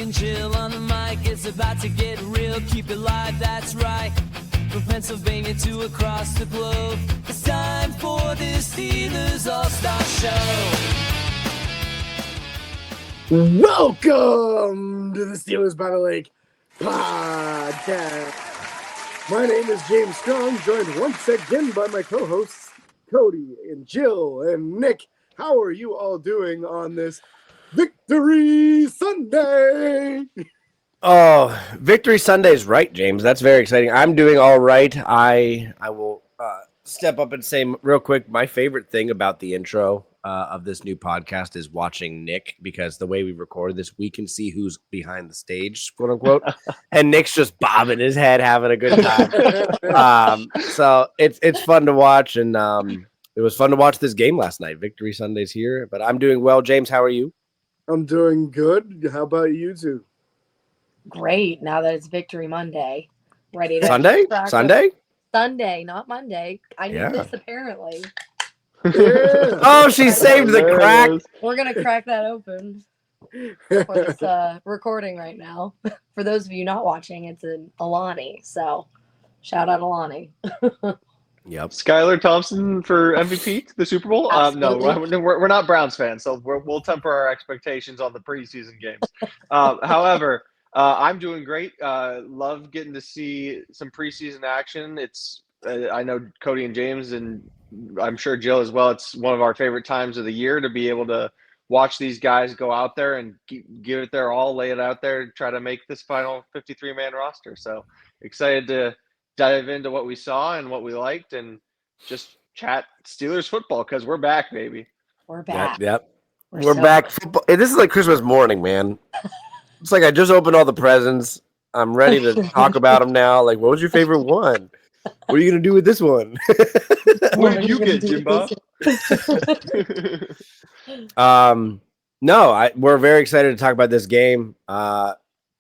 and Jill on the mic. It's about to get real. Keep it live, that's right. From Pennsylvania to across the globe, it's time for this Steelers All-Star Show. Welcome to the Steelers by the Lake podcast. My name is James Strong, joined once again by my co-hosts Cody and Jill and Nick. How are you all doing on this Victory Sunday? Oh, Victory Sunday is right, James. That's very exciting. I'm doing all right. I will step up and say real quick, my favorite thing about the intro of this new podcast is watching Nick, because the way we record this, we can see who's behind the stage, quote unquote, and Nick's just bobbing his head, having a good time. So it's fun to watch, and it was fun to watch this game last night. Victory Sunday's here, but I'm doing well. James, how are you? I'm doing good. How about you two? Great. Now that it's Victory Monday, ready to Sunday, not Monday. I knew this apparently. Yeah. Oh, she saved the crack. We're gonna crack that open for this recording right now. For those of you not watching, it's an Alani. So shout out Alani. Yep. Skylar Thompson for MVP to the Super Bowl? No, Absolutely. we're not Browns fans, so we'll temper our expectations on the preseason games. However, I'm doing great. Love getting to see some preseason action. It's I know Cody and James, and I'm sure Jill as well, it's one of our favorite times of the year to be able to watch these guys go out there and give it their all, lay it out there, try to make this final 53-man roster. So excited to dive into what we saw and what we liked and just chat Steelers football, because we're back, baby. We're back. Yep. We're back. Football. This is like Christmas morning, man. It's like I just opened all the presents. I'm ready to talk about them now. Like, what was your favorite one? What are you going to do with this one? What did you get, Jimbo? We're very excited to talk about this game.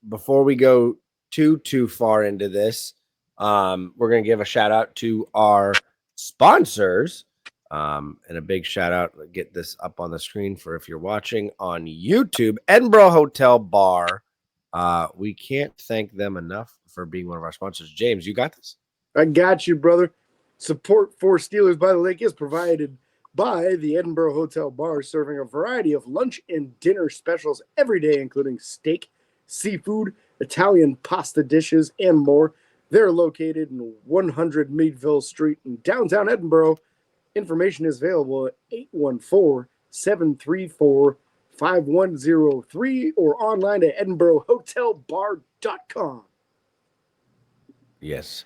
Before we go too far into this, we're going to give a shout out to our sponsors, and a big shout out. Get this up on the screen for if you're watching on YouTube. Edinburgh Hotel Bar. We can't thank them enough for being one of our sponsors. James, you got this? I got you, brother. Support for Steelers by the Lake is provided by the Edinburgh Hotel Bar, serving a variety of lunch and dinner specials every day, including steak, seafood, Italian pasta dishes, and more. They're located in 100 Meadville Street in downtown Edinburgh. Information is available at 814-734-5103 or online at edinburghhotelbar.com. Yes.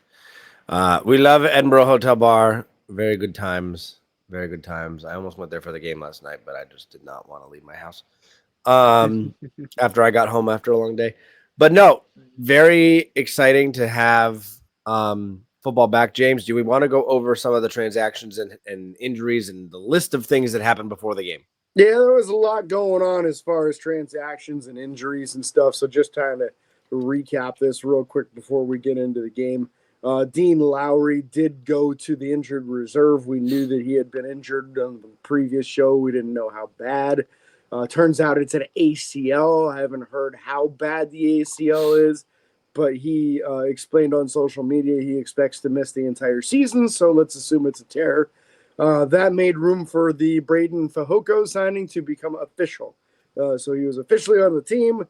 We love Edinburgh Hotel Bar. Very good times. Very good times. I almost went there for the game last night, but I just did not want to leave my house after I got home after a long day. But no, very exciting to have football back. James, do we want to go over some of the transactions and injuries and the list of things that happened before the game? Yeah, there was a lot going on as far as transactions and injuries and stuff. So just trying to recap this real quick before we get into the game. Dean Lowry did go to the injured reserve. We knew that he had been injured on the previous show. We didn't know how bad. Turns out it's an ACL. I haven't heard how bad the ACL is, but he explained on social media he expects to miss the entire season, so let's assume it's a tear. That made room for the Braden Fajoko signing to become official. So he was officially on the team.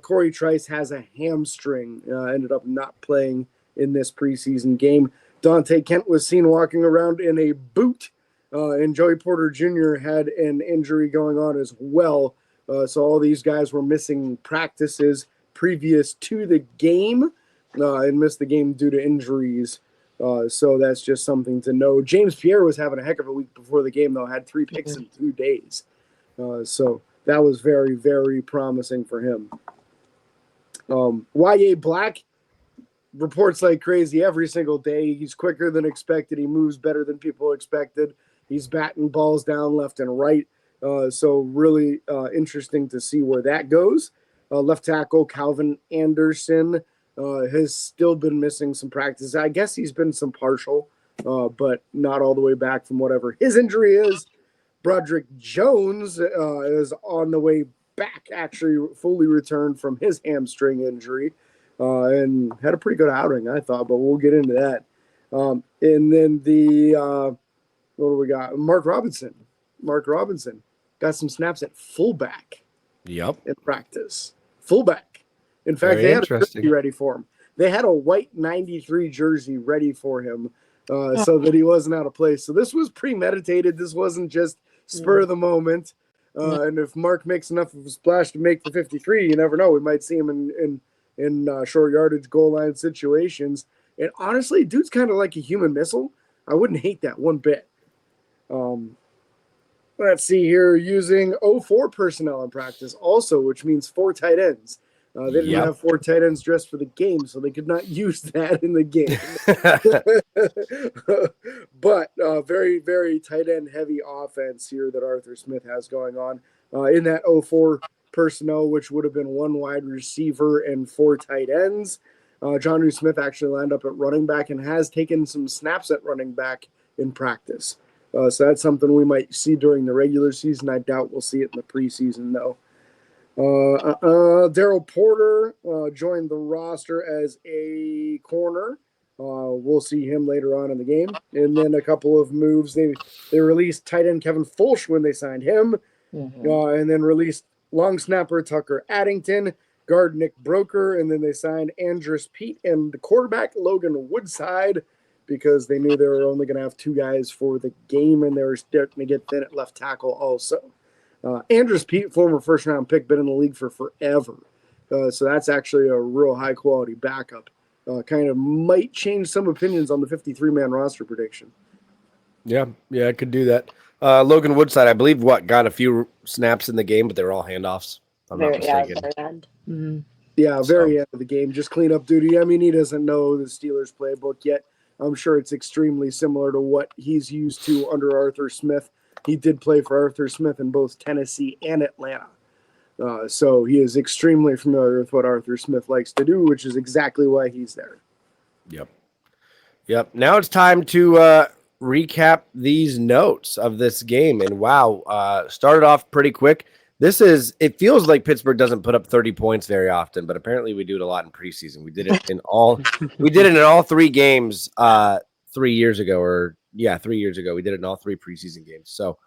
Corey Trice has a hamstring, ended up not playing in this preseason game. Dante Kent was seen walking around in a boot, and Joey Porter Jr. had an injury going on as well. So all these guys were missing practices previous to the game and missed the game due to injuries. So that's just something to know. James Pierre was having a heck of a week before the game, though. Had 3 picks in 2 days. So that was very, very promising for him. Y.A. Black reports like crazy every single day. He's quicker than expected. He moves better than people expected. He's batting balls down left and right. So really interesting to see where that goes. Left tackle Calvin Anderson has still been missing some practice. I guess he's been some partial, but not all the way back from whatever his injury is. Broderick Jones is on the way back actually fully returned from his hamstring injury and had a pretty good outing, I thought, but we'll get into that. And then what do we got? Mark Robinson. Mark Robinson got some snaps at fullback Yep. in practice. Fullback. In fact, Very they had a interesting. jersey ready for him. They had a white 93 jersey ready for him so that he wasn't out of place. So this was premeditated. This wasn't just spur of the moment. And if Mark makes enough of a splash to make the 53, you never know. We might see him in short yardage goal line situations. And honestly, dude's kind of like a human missile. I wouldn't hate that one bit. Let's see here, using 04 personnel in practice also, which means 4 tight ends. They didn't have 4 tight ends dressed for the game, so they could not use that in the game. But very, very tight end heavy offense here that Arthur Smith has going on. In that 04 personnel, which would have been 1 wide receiver and 4 tight ends, Jonnu Smith actually lined up at running back and has taken some snaps at running back in practice. So that's something we might see during the regular season. I doubt we'll see it in the preseason, though. Daryl Porter joined the roster as a corner. We'll see him later on in the game. And then a couple of moves. They released tight end Kevin Fulch when they signed him. And then released long snapper Tucker Addington, guard Nick Broker, and then they signed Andrus Peat and the quarterback Logan Woodside because they knew they were only going to have 2 guys for the game, and they were starting to get thin at left tackle also. Andrus Peat, former first-round pick, been in the league for forever. So that's actually a real high-quality backup. Kind of might change some opinions on the 53-man roster prediction. Yeah, I could do that. Logan Woodside, I believe, got a few snaps in the game, but they were all handoffs, if I'm not mistaken. Very end. Mm-hmm. Yeah, very end of the game. Just cleanup duty. I mean, he doesn't know the Steelers playbook yet. I'm sure it's extremely similar to what he's used to under Arthur Smith. He did play for Arthur Smith in both Tennessee and Atlanta. So he is extremely familiar with what Arthur Smith likes to do, which is exactly why he's there. Yep. Now it's time to recap these notes of this game. And wow, started off pretty quick. It feels like Pittsburgh doesn't put up 30 points very often, but apparently we do it a lot in preseason. We did it in all 3 games 3 years ago, 3 years ago. We did it in all 3 preseason games. So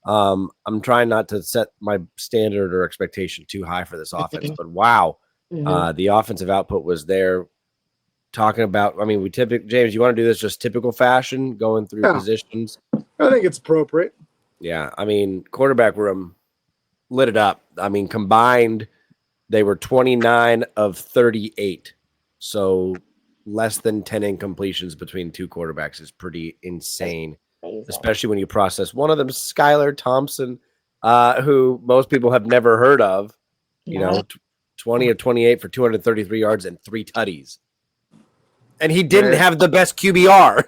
I'm trying not to set my standard or expectation too high for this offense, but wow, the offensive output was there. Talking about, James, you want to do this just typical fashion, going through positions? I think it's appropriate. Yeah, quarterback room lit it up. Combined, they were 29 of 38. So less than 10 incompletions between 2 quarterbacks is pretty insane, especially when you process one of them, Skylar Thompson, who most people have never heard of, 20 of 28 for 233 yards and 3 tutties. And he didn't have the best QBR.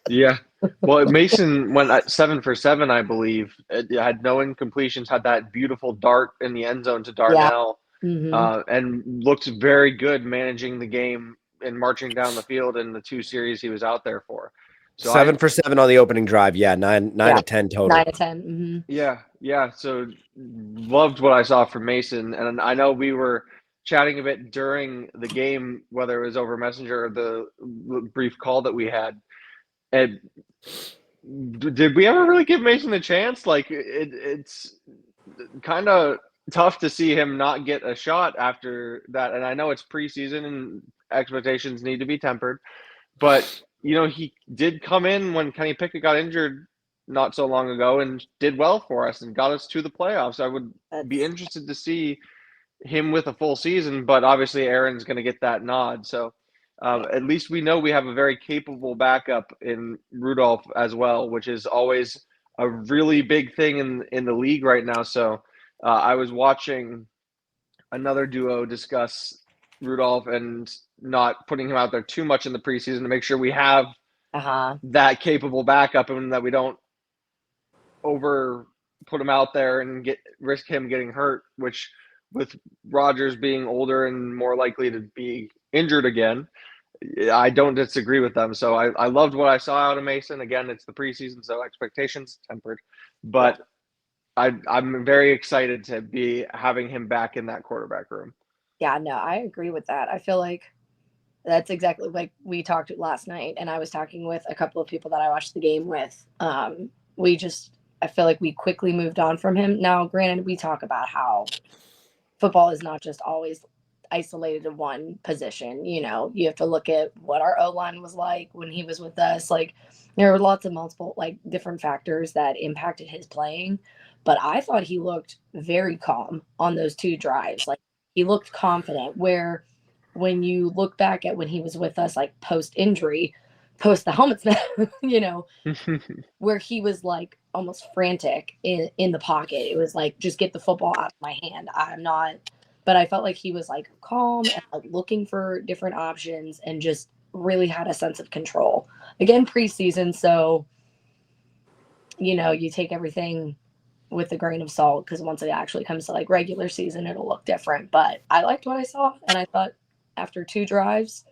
Yeah. Well, Mason went at 7 for 7, I believe. It had no incompletions, had that beautiful dart in the end zone to Darnell, and looked very good managing the game and marching down the field in the 2 series he was out there for. So 7 for 7 on the opening drive. Yeah, 9 of 10 total. 9 of 10. Yeah. So loved what I saw from Mason. And I know we were chatting a bit during the game, whether it was over Messenger or the brief call that we had. And did we ever really give Mason a chance? Like it's kind of tough to see him not get a shot after that. And I know it's preseason and expectations need to be tempered, but he did come in when Kenny Pickett got injured not so long ago and did well for us and got us to the playoffs. I would be interested to see him with a full season, but obviously Aaron's going to get that nod. So at least we know we have a very capable backup in Rudolph as well, which is always a really big thing in the league right now. So I was watching another duo discuss Rudolph and not putting him out there too much in the preseason to make sure we have that capable backup and that we don't over put him out there and risk him getting hurt, which with Rodgers being older and more likely to be injured again, I don't disagree with them. So I loved what I saw out of Mason. Again, it's the preseason, so expectations tempered. But I'm very excited to be having him back in that quarterback room. Yeah, no, I agree with that. I feel like that's exactly like we talked last night, and I was talking with a couple of people that I watched the game with. We just, I feel like we quickly moved on from him. Now, granted, we talk about how football is not just always isolated to one position. You know, you have to look at what our O line was like when he was with us. Like, there were lots of multiple, like, different factors that impacted his playing. But I thought he looked very calm on those 2 drives. Like, he looked confident. Where when you look back at when he was with us, like post injury, post the helmet snap, you know, where he was like almost frantic in the pocket. It was like, just get the football out of my hand. I'm not, but I felt like he was like calm and like looking for different options and just really had a sense of control. Again, preseason, so you know, you take everything with a grain of salt because once it actually comes to like regular season, it'll look different. But I liked what I saw, and I thought after 2 drives,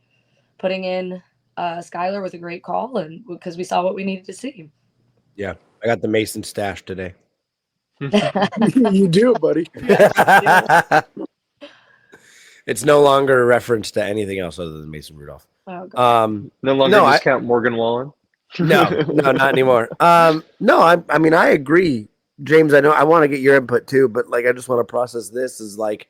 putting in Skylar was a great call, and because we saw what we needed to see. Yeah, I got the Mason stash today. You do, buddy. It's no longer a reference to anything else other than Mason Rudolph. Oh, God. No longer discount Morgan Wallen. No, not anymore. No, I mean, I agree, James. I know I want to get your input too, but like, I just want to process this. Is like,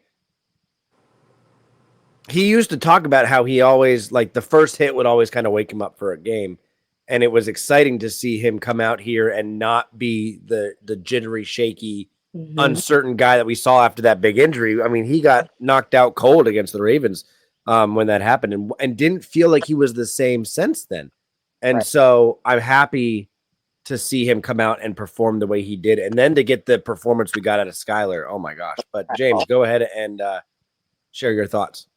he used to talk about how he always, like, the first hit would always kind of wake him up for a game, and it was exciting to see him come out here and not be the jittery, shaky, uncertain guy that we saw after that big injury. I mean, he got knocked out cold against the Ravens when that happened, and didn't feel like he was the same since then. And so I'm happy to see him come out and perform the way he did, and then to get the performance we got out of Skylar. Oh my gosh. But James, go ahead and share your thoughts.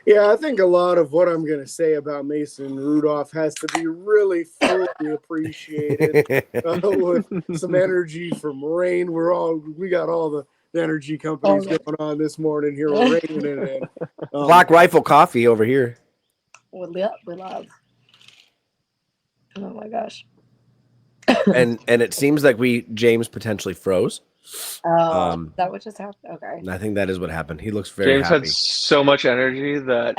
Yeah, I think a lot of what I'm going to say about Mason Rudolph has to be really fully appreciated with some energy from Rain. We got all the energy companies going on this morning here. We're raining it in. Black Rifle Coffee over here. We love. Oh my gosh. and it seems like James potentially froze. Oh, that what just happened? Okay. And I think that is what happened. He looks very James happy. had so much energy that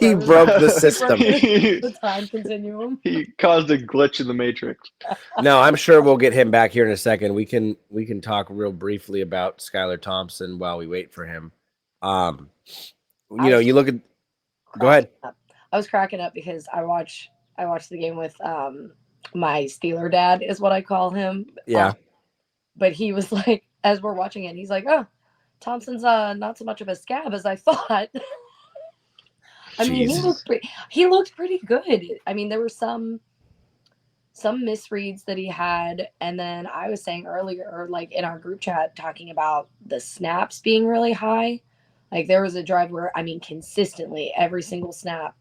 he broke the system. The time continuum. He caused a glitch in the matrix. No, I'm sure we'll get him back here in a second. We can talk real briefly about Skylar Thompson while we wait for him. You know, you look at. Go ahead. I was cracking up because I watched the game with my Steeler dad, is what I call him. Yeah. But he was like, as we're watching it, he's like, "Oh, Thompson's not so much of a scab as I thought." I mean, he looked pretty good. I mean, there were some misreads that he had, and then I was saying earlier, like in our group chat, talking about the snaps being really high. Like there was a drive where, I mean, consistently every single snap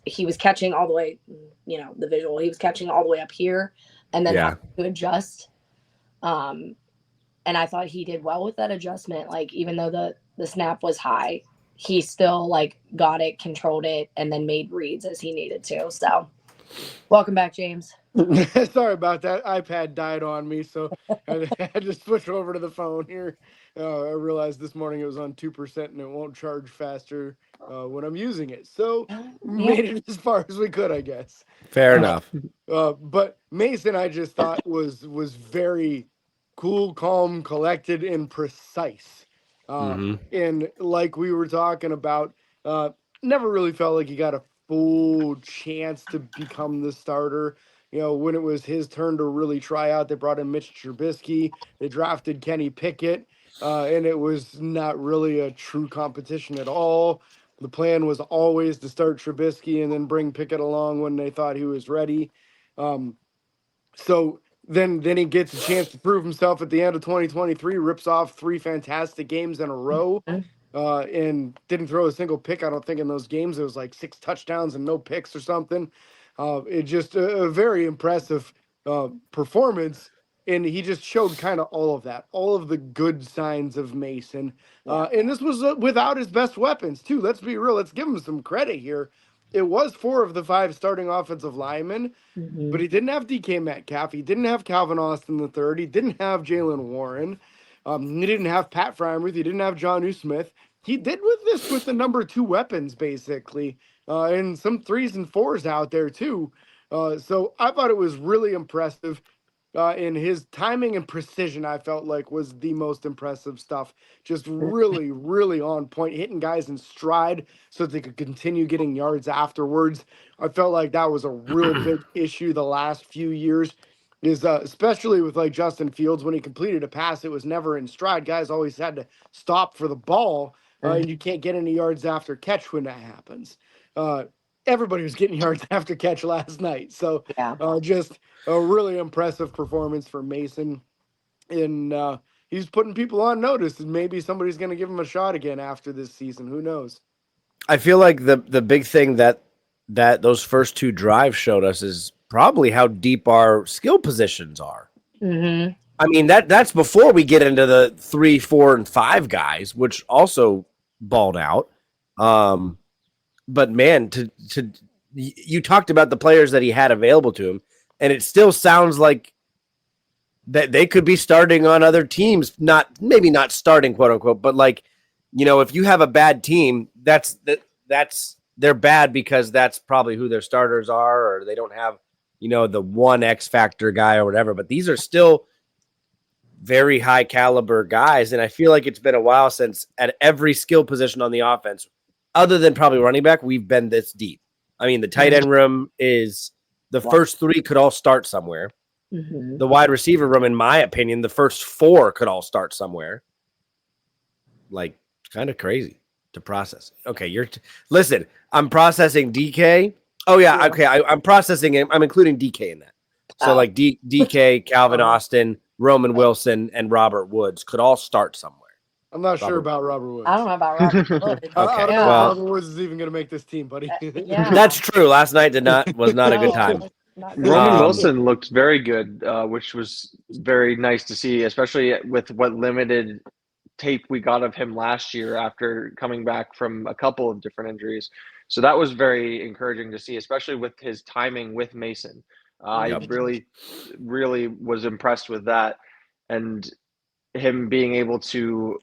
he was catching all the way, you know, the visual. He was catching all the way up here, and then having to adjust. And I thought he did well with that adjustment. Like, even though the snap was high, he still like got it, controlled it, and then made reads as he needed to. So welcome back, James. Sorry about that. iPad died on me, so I had to switch over to the phone here. I realized this morning it was on 2% and it won't charge faster when I'm using it. So made it as far as we could, I guess. Fair enough. But Mason, I just thought was very cool, calm, collected, and precise. And like we were talking about, never really felt like he got a full chance to become the starter. You know, when it was his turn to really try out, they brought in Mitch Trubisky. They drafted Kenny Pickett, and it was not really a true competition at all. The plan was always to start Trubisky and then bring Pickett along when they thought he was ready. So then he gets a chance to prove himself at the end of 2023, rips off 3 fantastic games in a row, and didn't throw a single pick, I don't think, in those games. It was like 6 touchdowns and no picks or something. It just a very impressive performance, and he just showed kind of all of that, all of the good signs of Mason. And this was without his best weapons, too. Let's be real. Let's give him some credit here. it was 4 of the 5 starting offensive linemen, Mhm. but he didn't have DK Metcalf. He didn't have Calvin Austin the third. He didn't have Jalen Warren. He didn't have Pat Frymuth. He didn't have John Smith. He did with the number 2 weapons, basically, and some 3s and 4s out there, too. So I thought it was really impressive. And his timing and precision, I felt like, was the most impressive stuff. Just really, really on point, hitting guys in stride so they could continue getting yards afterwards. I felt like that was a real big issue the last few years, is especially with like Justin Fields, when he completed a pass, it was never in stride. Guys always had to stop for the ball, and you can't get any yards after catch when that happens. Everybody was getting yards after catch last night. So Yeah. just a really impressive performance for Mason. And he's putting people on notice, and maybe somebody's going to give him a shot again after this season. Who knows? I feel like the big thing that those first 2 drives showed us is probably how deep our skill positions are. Mhm. I mean, that's before we get into the 3, 4, and 5 guys, which also balled out. But man, you talked about the players that he had available to him, and it still sounds like that they could be starting on other teams. Maybe not starting, quote unquote, but like, if you have a bad team, that's they're bad because that's probably who their starters are, or they don't have, the one X factor guy or whatever. But these are still very high caliber guys. And I feel like it's been a while since at every skill position on the offense, other than probably running back, we've been this deep. I mean, the tight end room is the first 3 could all start somewhere. Mhm. The wide receiver room, in my opinion, the first 4 could all start somewhere. Like, it's kind of crazy to process. Okay, listen, I'm processing DK. Oh, yeah. Okay, I'm processing him. I'm including DK in that. So, like, DK, Calvin Austin, Roman Wilson, and Robert Woods could all start somewhere. I'm not sure about Robert Woods. I don't know about Robert Woods. I don't know well- if Robert Woods is even going to make this team, buddy. Yeah. That's true. Last night was not a good No, time. not good. Roman Um, Wilson looked very good, which was very nice to see, especially with what limited tape we got of him last year after coming back from a couple of different injuries. So that was very encouraging to see, especially with his timing with Mason. I Yep. really, really was impressed with that, and him being able to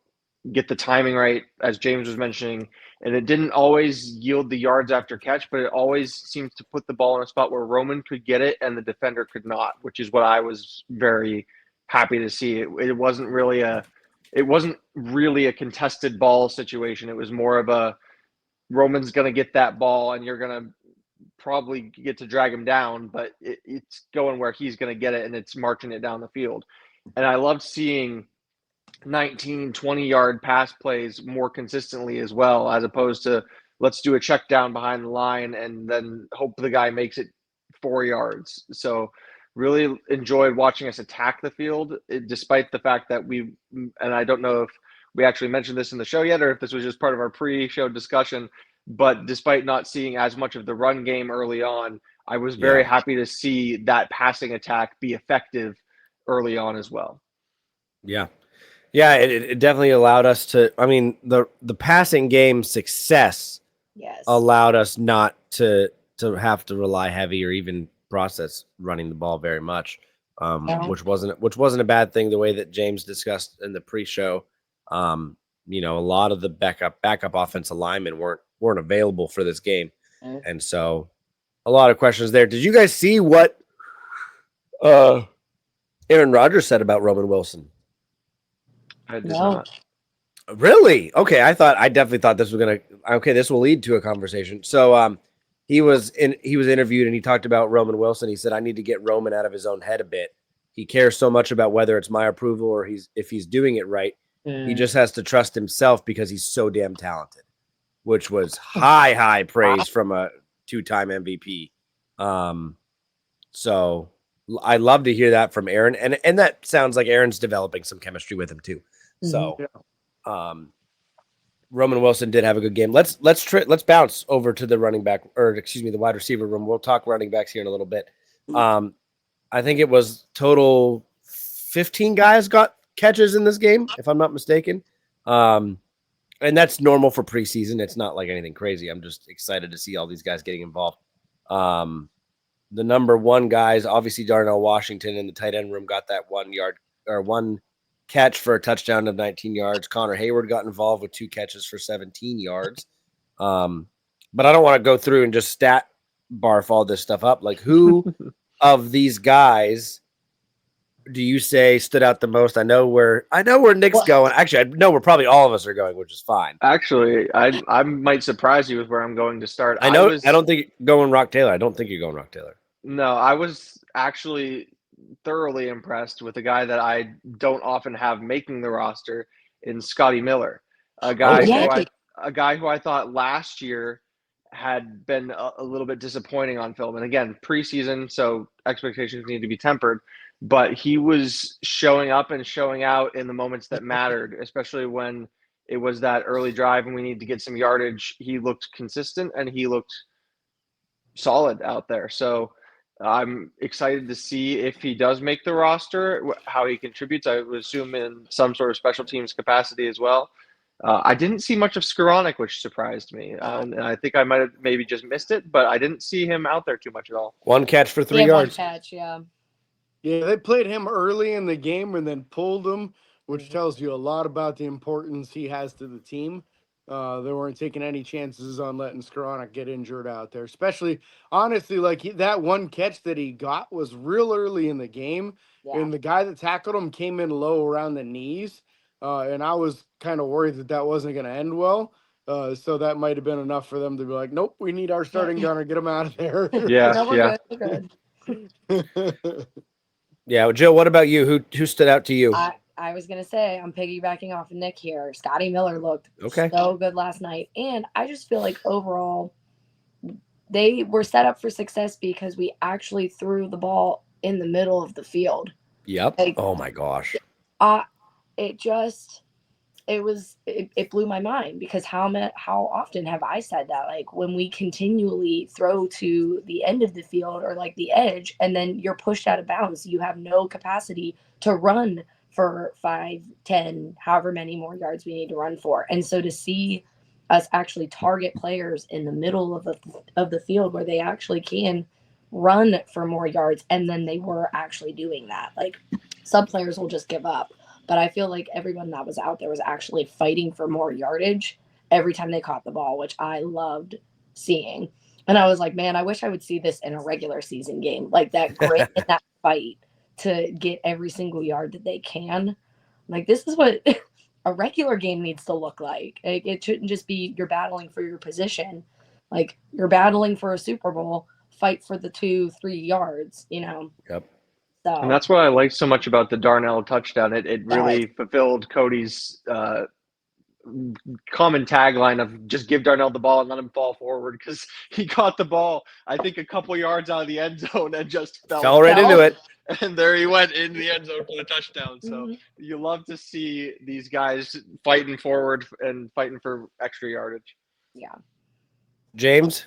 get the timing right, as James was mentioning, and it didn't always yield the yards after catch, but it always seems to put the ball in a spot where Roman could get it and the defender could not, which is what I was very happy to see. It wasn't really a contested ball situation. It was more of a Roman's going to get that ball and you're going to probably get to drag him down, but it's going where he's going to get it and it's marching it down the field. And I loved seeing 19, 20-yard pass plays more consistently as well, as opposed to let's do a check down behind the line and then hope the guy makes it 4 yards. So really enjoyed watching us attack the field, despite the fact that and I don't know if we actually mentioned this in the show yet or if this was just part of our pre-show discussion, but despite not seeing as much of the run game early on, I was very happy to see that passing attack be effective early on as well. Yeah. Yeah, it definitely allowed us to. I mean, the passing game success Yes. allowed us not to have to rely heavy or even process running the ball very much, which wasn't a bad thing. The way that James discussed in the pre-show, a lot of the backup offensive linemen weren't available for this game, and so a lot of questions there. Did you guys see what Aaron Rodgers said about Roman Wilson? I did not. Really? Okay, I definitely thought this was this will lead to a conversation. So he was interviewed and he talked about Roman Wilson. He said, I need to get Roman out of his own head a bit. He cares so much about whether it's my approval or if he's doing it right. He just has to trust himself because he's so damn talented, which was high praise from a 2-time MVP. So I love to hear that from Aaron, and that sounds like Aaron's developing some chemistry with him too. So, Roman Wilson did have a good game. Let's bounce over to the the wide receiver room. We'll talk running backs here in a little bit. I think it was total 15 guys got catches in this game, if I'm not mistaken. And that's normal for preseason. It's not like anything crazy. I'm just excited to see all these guys getting involved. The number one guys, obviously Darnell Washington in the tight end room got that 1 yard or one catch for a touchdown of 19 yards. Connor Hayward got involved with 2 catches for 17 yards. But I don't want to go through and just stat barf all this stuff up. Like, who of these guys do you say stood out the most? I know where Nick's going. Actually, I know where probably all of us are going, which is fine. Actually, I might surprise you with where I'm going to start. I know. I don't think you're going Rock Taylor. I don't think you're going Rock Taylor. No, I was actually thoroughly impressed with a guy that I don't often have making the roster in Scotty Miller, a guy who I thought last year had been a little bit disappointing on film. And again, preseason, so expectations need to be tempered. But he was showing up and showing out in the moments that mattered, especially when it was that early drive and we need to get some yardage. He looked consistent and he looked solid out there. So I'm excited to see if he does make the roster, how he contributes. I would assume in some sort of special teams capacity as well. I didn't see much of Skoranek, which surprised me. And I think I might have maybe just missed it, but I didn't see him out there too much at all. 1 catch for 3 yards. 1 catch, yeah. Yeah, they played him early in the game and then pulled him, which tells you a lot about the importance he has to the team. They weren't taking any chances on letting Skoranek get injured out there, especially, honestly, like that 1 catch that he got was real early in the game, and the guy that tackled him came in low around the knees, and I was kind of worried that wasn't going to end well. So that might have been enough for them to be like, nope, we need our starting gunner, get him out of there. Yeah, No, we're good. We're good. Yeah, Jill, what about you? Who stood out to you? I was going to say, I'm piggybacking off of Nick here. Scotty Miller looked so good last night. And I just feel like overall, they were set up for success because we actually threw the ball in the middle of the field. Yep. Like, oh, my gosh. It blew my mind because how often have I said that? Like when we continually throw to the end of the field or like the edge and then you're pushed out of bounds, you have no capacity to run for 5, 10, however many more yards we need to run for. And so to see us actually target players in the middle of the field where they actually can run for more yards, and then they were actually doing that. Like some players will just give up. But I feel like everyone that was out there was actually fighting for more yardage every time they caught the ball, which I loved seeing. And I was like, man, I wish I would see this in a regular season game. Like that grit and that fight to get every single yard that they can. Like this is what a regular game needs to look like. It shouldn't just be you're battling for your position. Like you're battling for a Super Bowl, fight for the 2-3 yards, you know? Yep. So. And that's what I like so much about the Darnell touchdown. It really fulfilled Cody's common tagline of just give Darnell the ball and let him fall forward, because he caught the ball, I think, a couple yards out of the end zone and just fell right into it. And there he went in the end zone for the touchdown. So you love to see these guys fighting forward and fighting for extra yardage. Yeah. James?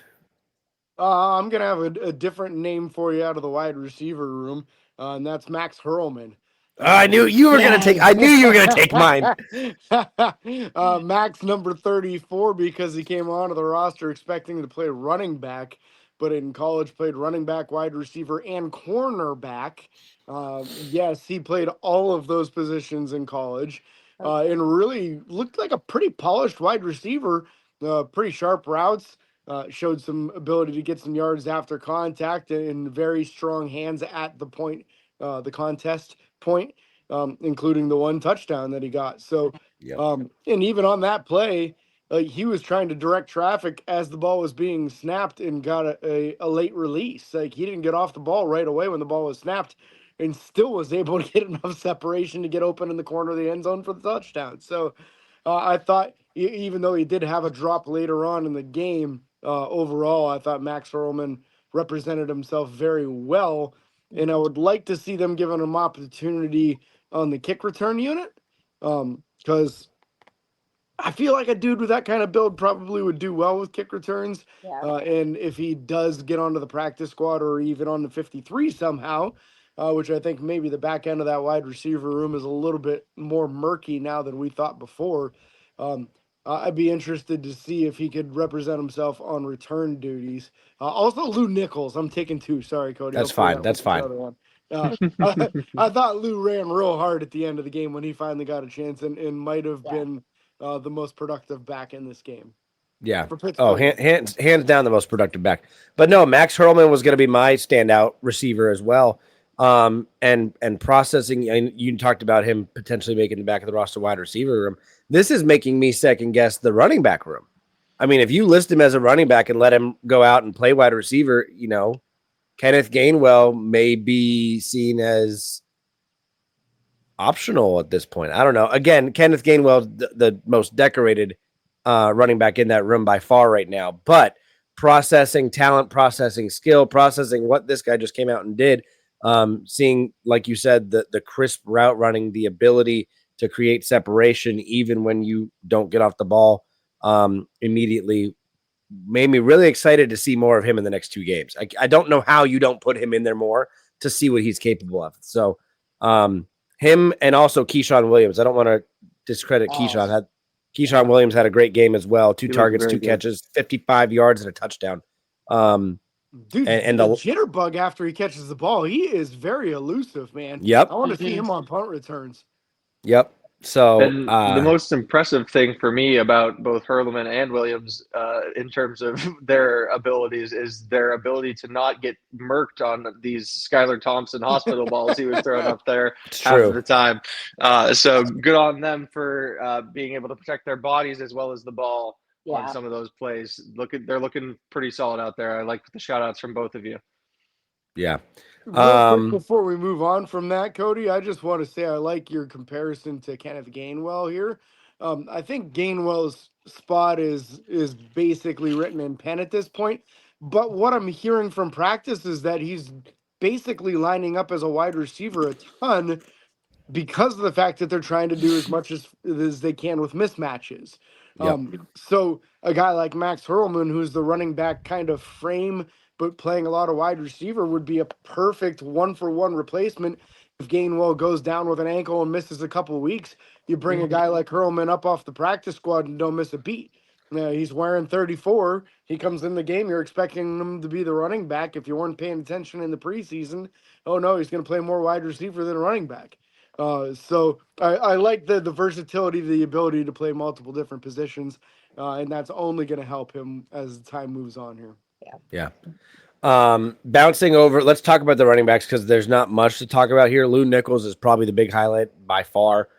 I'm going to have a different name for you out of the wide receiver room. And that's Max Hurlman. I knew you were going to take. I knew you were going to take mine. Max number 34 because he came onto the roster expecting to play running back, but in college played running back, wide receiver, and cornerback. Yes, he played all of those positions in college, and really looked like a pretty polished wide receiver. Pretty sharp routes. Showed some ability to get some yards after contact and very strong hands at the point, the contest point, including the 1 touchdown that he got. So, and even on that play, he was trying to direct traffic as the ball was being snapped and got a late release. Like he didn't get off the ball right away when the ball was snapped and still was able to get enough separation to get open in the corner of the end zone for the touchdown. So I thought, even though he did have a drop later on in the game, overall, I thought Max Hurlman represented himself very well, and I would like to see them giving him opportunity on the kick return unit, because I feel like a dude with that kind of build probably would do well with kick returns. Yeah. And if he does get onto the practice squad or even on the 53 somehow, which I think maybe the back end of that wide receiver room is a little bit more murky now than we thought before. I'd be interested to see if he could represent himself on return duties. Also, Lou Nichols. I'm taking two. Sorry, Cody. That's Hopefully fine. that That's wasn't the fine. other one. I thought Lou ran real hard at the end of the game when he finally got a chance and might have been the most productive back in this game. Yeah. For Oh, Pittsburgh. hands down the most productive back. But no, Max Hurlman was going to be my standout receiver as well. And processing, and you talked about him potentially making the back of the roster wide receiver room. This is making me second guess the running back room. I mean, if you list him as a running back and let him go out and play wide receiver, Kenneth Gainwell may be seen as optional at this point. I don't know. Again, Kenneth Gainwell, the most decorated running back in that room by far right now, but processing talent, processing skill, processing what this guy just came out and did, seeing, like you said, the crisp route running, the ability to create separation even when you don't get off the ball immediately, made me really excited to see more of him in the next two games. I don't know how you don't put him in there more to see what he's capable of. So him and also Keyshawn Williams. I don't want to discredit Keyshawn. Keyshawn Williams had a great game as well. Two targets, two catches, 55 yards and a touchdown. Dude, and the the jitterbug after he catches the ball, he is very elusive, man. Yep. I want to see him on punt returns. Yep. So And the most impressive thing for me about both Hurleman and Williams, in terms of their abilities, is their ability to not get murked on these Skylar Thompson hospital balls he was throwing up there half of the time. So good on them for being able to protect their bodies as well as the ball on some of those plays. They're looking pretty solid out there. I like the shout outs from both of you. Yeah. Real quick before we move on from that, Cody, I just want to say I like your comparison to Kenneth Gainwell here. I think Gainwell's spot is basically written in pen at this point. But what I'm hearing from practice is that he's basically lining up as a wide receiver a ton because of the fact that they're trying to do as much as they can with mismatches. So a guy like Max Hurlman, who's the running back kind of frame, but playing a lot of wide receiver, would be a perfect 1-for-1 replacement. If Gainwell goes down with an ankle and misses a couple of weeks, you bring a guy like Hurlman up off the practice squad and don't miss a beat. He's wearing 34. He comes in the game. You're expecting him to be the running back. If you weren't paying attention in the preseason, oh no, he's going to play more wide receiver than a running back. So I like the versatility, the ability to play multiple different positions, and that's only going to help him as time moves on here. Yeah. Bouncing over, let's talk about the running backs because there's not much to talk about here. Lou Nichols is probably the big highlight by far.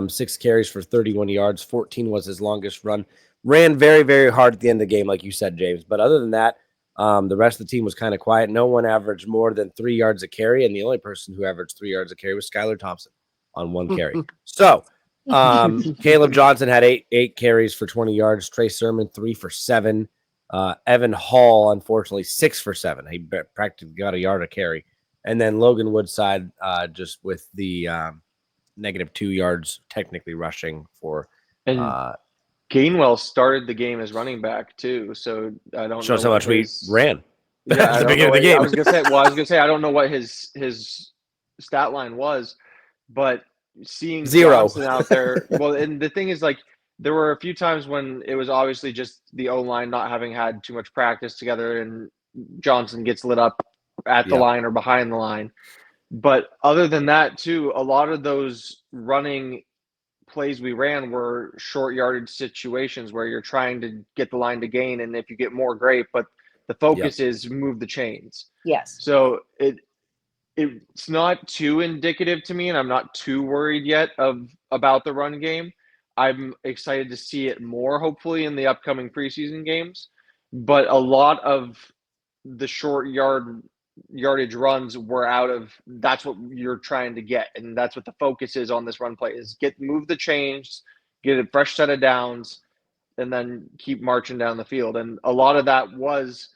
6 carries for 31 yards, 14 was his longest run. Ran very, very hard at the end of the game, like you said, James. But other than that, the rest of the team was kind of quiet. No one averaged more than 3 yards a carry, and the only person who averaged 3 yards a carry was Skylar Thompson on 1 carry. So Caleb Johnson had eight carries for 20 yards. Trey Sermon 3 for 7. Evan Hall, unfortunately, 6 for 7. He practically got a yard a carry. And then Logan Woodside just with the -2 yards technically rushing for. And Gainwell started the game as running back too, so I don't shows know how much we ran. Yeah, at the beginning of the game. I was gonna say I don't know what his stat line was, but seeing 0 Johnson out there, well, and the thing is, like, there were a few times when it was obviously just the O-line not having had too much practice together, and Johnson gets lit up at the line or behind the line. But other than that, too, a lot of those running plays we ran were short yardage situations where you're trying to get the line to gain, and if you get more, great, but the focus is move the chains. Yes. So it's not too indicative to me, and I'm not too worried yet about the run game. I'm excited to see it more, hopefully, in the upcoming preseason games. But a lot of the short yardage runs were out of, that's what you're trying to get, and that's what the focus is on this run play, is move the chains, get a fresh set of downs, and then keep marching down the field. And a lot of that was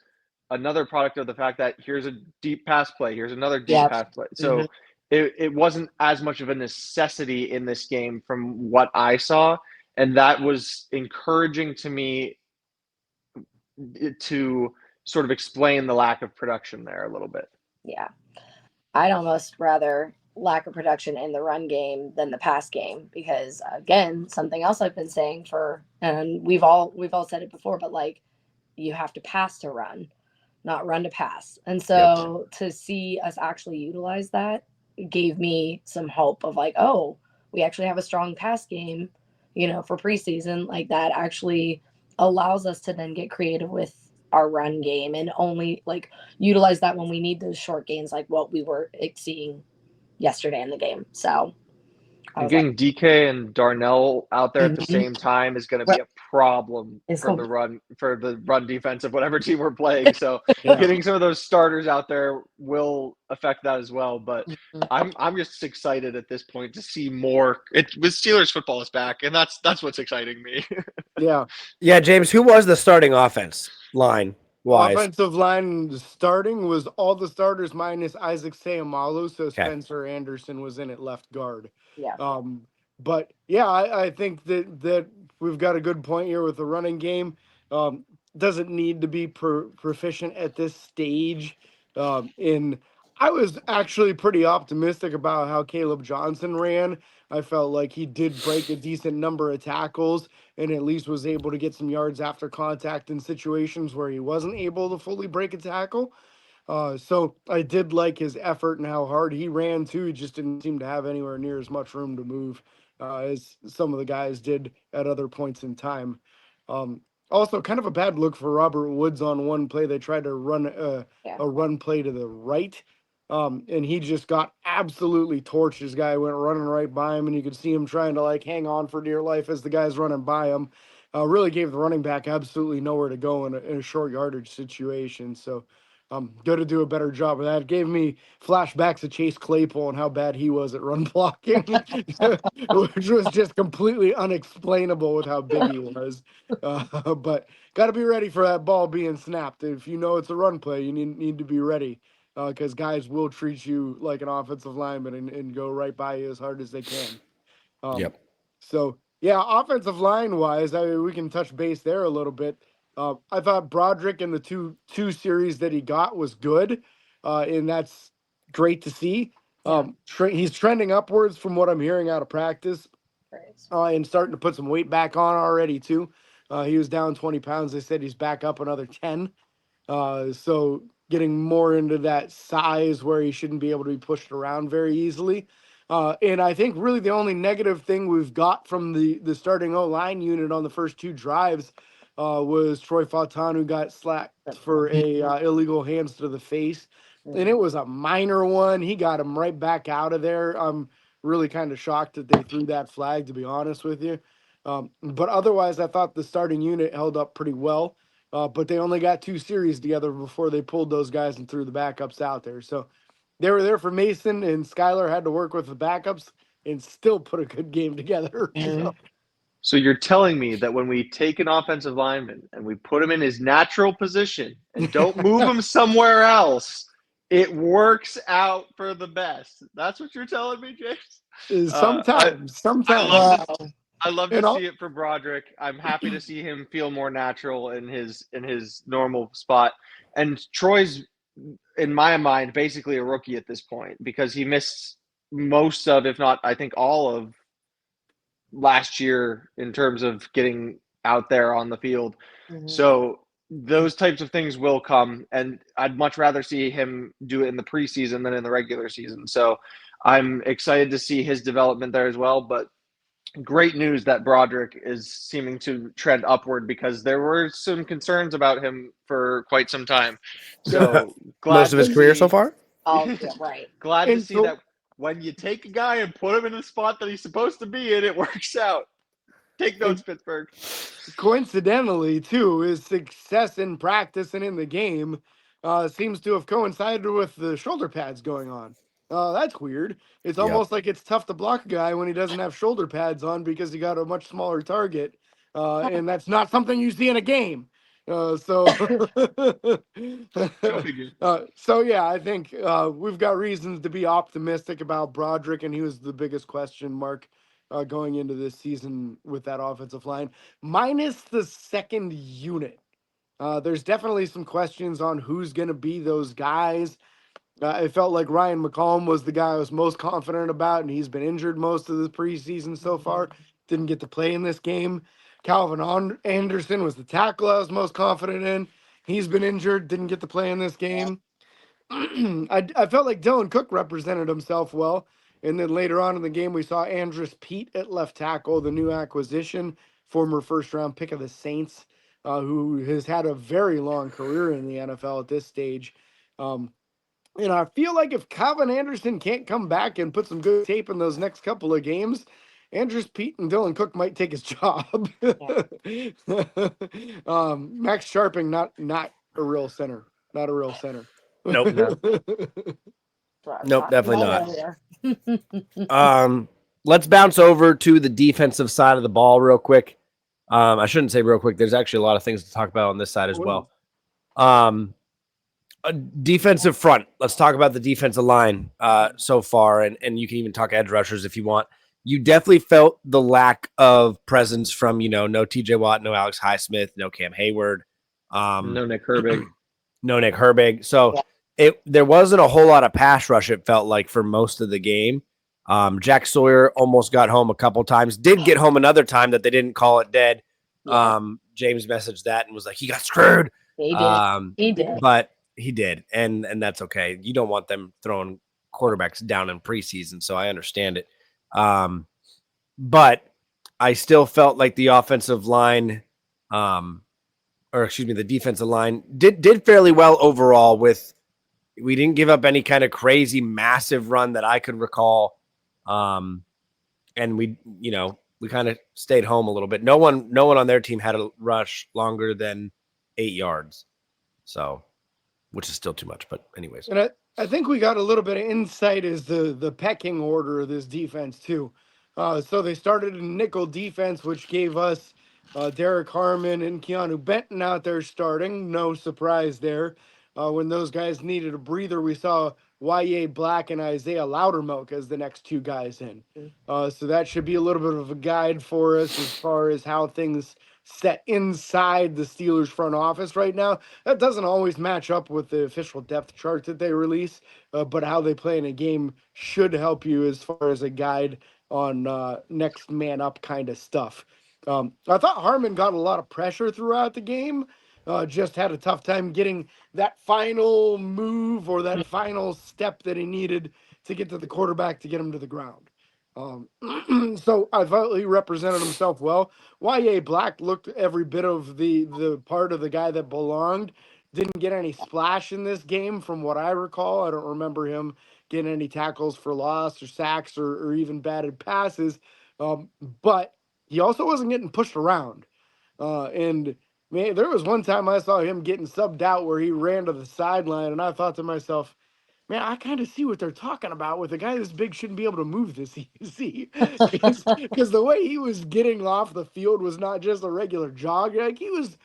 another product of the fact that here's a deep pass play, here's another deep pass play. So it wasn't as much of a necessity in this game from what I saw, and that was encouraging to me to sort of explain the lack of production there a little bit. Yeah. I'd almost rather lack of production in the run game than the pass game, because again, something else I've been saying and we've all said it before, but like, you have to pass to run, not run to pass. And so to see us actually utilize that gave me some hope of like, oh, we actually have a strong pass game, for preseason. Like, that actually allows us to then get creative with our run game and only like utilize that when we need those short gains, like what we were seeing yesterday in the game. So I And was like, getting DK and Darnell out there at the mm-hmm. same time is going to be a problem for the run defense of whatever team we're playing. So getting some of those starters out there will affect that as well. But I'm just excited at this point to see more. With Steelers football is back, and that's what's exciting me. Yeah, James, who was the starting offense line wise? Offensive line starting was all the starters minus Isaac Seumalo, so Spencer Anderson was in at left guard. Yeah. But yeah, I think that we've got a good point here with the running game. Doesn't need to be proficient at this stage. I was actually pretty optimistic about how Caleb Johnson ran. I felt like he did break a decent number of tackles and at least was able to get some yards after contact in situations where he wasn't able to fully break a tackle. So I did like his effort and how hard he ran too. He just didn't seem to have anywhere near as much room to move as some of the guys did at other points in time. Also, kind of a bad look for Robert Woods on one play. They tried to run a run play to the right. And he just got absolutely torched. This guy went running right by him, and you could see him trying to like hang on for dear life as the guy's running by him. Really gave the running back absolutely nowhere to go in a short yardage situation. So got to do a better job of that. It gave me flashbacks of Chase Claypool and how bad he was at run blocking, which was just completely unexplainable with how big he was. But got to be ready for that ball being snapped. If you know it's a run play, you need to be ready. Because guys will treat you like an offensive lineman and go right by you as hard as they can. So, yeah, offensive line wise, we can touch base there a little bit. I thought Broderick in the two series that he got was good, and that's great to see. He's trending upwards from what I'm hearing out of practice, and starting to put some weight back on already too. He was down 20 pounds. They said he's back up another 10. So getting more into that size where he shouldn't be able to be pushed around very easily. And I think really the only negative thing we've got from the starting O-line unit on the first two drives was Troy Fautanu, who got slapped for a illegal hands to the face. And it was a minor one. He got him right back out of there. I'm really kind of shocked that they threw that flag, to be honest with you. But otherwise, I thought the starting unit held up pretty well. But they only got two series together before they pulled those guys and threw the backups out there. So they were there for Mason, and Skylar had to work with the backups and still put a good game together. So you're telling me that when we take an offensive lineman and we put him in his natural position and don't move him somewhere else, it works out for the best. That's what you're telling me, James? Sometimes. I love to see it for Broderick. I'm happy to see him feel more natural in his normal spot. And Troy's, in my mind, basically a rookie at this point because he missed most of, if not, I think all of last year in terms of getting out there on the field. So those types of things will come, and I'd much rather see him do it in the preseason than in the regular season. So I'm excited to see his development there as well. But great news that Broderick is seeming to trend upward because there were some concerns about him for quite some time. So glad most of his career so far. Right. Glad to see that when you take a guy and put him in the spot that he's supposed to be in, it works out. Take notes, Pittsburgh. Coincidentally, too, his success in practice and in the game seems to have coincided with the shoulder pads going on. That's weird. It's almost like it's tough to block a guy when he doesn't have shoulder pads on because he got a much smaller target. And that's not something you see in a game. So yeah, I think we've got reasons to be optimistic about Broderick, and he was the biggest question mark going into this season with that offensive line, minus the second unit. There's definitely some questions on who's going to be those guys. I felt like Ryan McCollum was the guy I was most confident about, and he's been injured most of the preseason so far. Didn't get to play in this game. Calvin Anderson was the tackle I was most confident in. He's been injured, didn't get to play in this game. I felt like Dylan Cook represented himself well. And then later on in the game, we saw Andrus Peat at left tackle, the new acquisition, former first round pick of the Saints, who has had a very long career in the NFL at this stage. And I feel like if Calvin Anderson can't come back and put some good tape in those next couple of games, Andrews Pete and Dylan Cook might take his job. Max Sharping, not a real center. Not a real center. Nope. No. Nope, definitely not. Let's bounce over to the defensive side of the ball real quick. I shouldn't say real quick. There's actually a lot of things to talk about on this side as well. A defensive front. Let's talk about the defensive line so far, and you can even talk edge rushers if you want. You definitely felt the lack of presence from, no TJ Watt, no Alex Highsmith, no Cam Hayward. No Nick Herbig. No Nick Herbig. So there wasn't a whole lot of pass rush, it felt like, for most of the game. Jack Sawyer almost got home a couple times. Did get home another time that they didn't call it dead. James messaged that and was like, he got screwed. He did. He did. But he did, and that's okay. You don't want them throwing quarterbacks down in preseason, so I understand it. But I still felt like the offensive line, the defensive line did fairly well overall. We didn't give up any kind of crazy massive run that I could recall, and we kind of stayed home a little bit. No one on their team had a rush longer than 8 yards, so. Which is still too much, but anyways. And I think we got a little bit of insight as the pecking order of this defense too. So they started in nickel defense, which gave us Derek Harmon and Keanu Benton out there starting. No surprise there. When those guys needed a breather, we saw Y.A. Black and Isaiah Loudermilk as the next two guys in. So that should be a little bit of a guide for us as far as how things set inside the Steelers front office right now. That doesn't always match up with the official depth chart that they release, but how they play in a game should help you as far as a guide on next man up kind of stuff. I thought Harmon got a lot of pressure throughout the game. Just had a tough time getting that final move or that final step that he needed to get to the quarterback to get him to the ground. So I thought he represented himself well. Y.A. Black looked every bit of the part of the guy that belonged. Didn't get any splash in this game from what I recall. I don't remember him getting any tackles for loss or sacks or even batted passes. But he also wasn't getting pushed around. And man, there was one time I saw him getting subbed out where he ran to the sideline, and I thought to myself, man, I kind of see what they're talking about with a guy this big shouldn't be able to move this easy. Because the way he was getting off the field was not just a regular jog. Like he was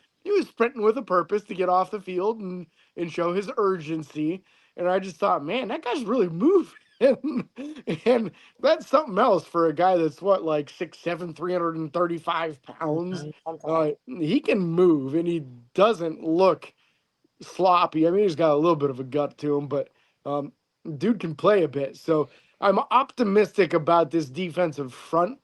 sprinting with a purpose to get off the field and show his urgency. And I just thought, man, that guy's really moving. And that's something else for a guy that's like 6'7", 335 pounds. He can move, and he doesn't look sloppy. I mean, he's got a little bit of a gut to him, but dude can play a bit. So I'm optimistic about this defensive front.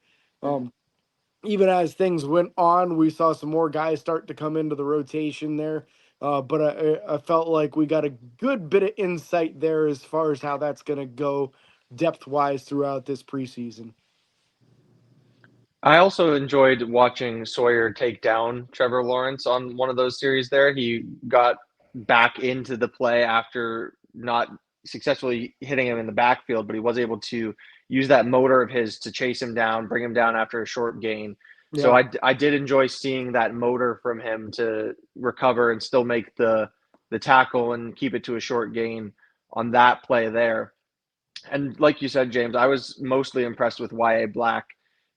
Even as things went on, we saw some more guys start to come into the rotation there. But I felt like we got a good bit of insight there as far as how that's going to go depth-wise throughout this preseason. I also enjoyed watching Sawyer take down Trevor Lawrence on one of those series there. He got back into the play after not successfully hitting him in the backfield, but he was able to use that motor of his to chase him down, bring him down after a short gain. Yeah. So I did enjoy seeing that motor from him to recover and still make the tackle and keep it to a short gain on that play there. And like you said, James, I was mostly impressed with Y.A. Black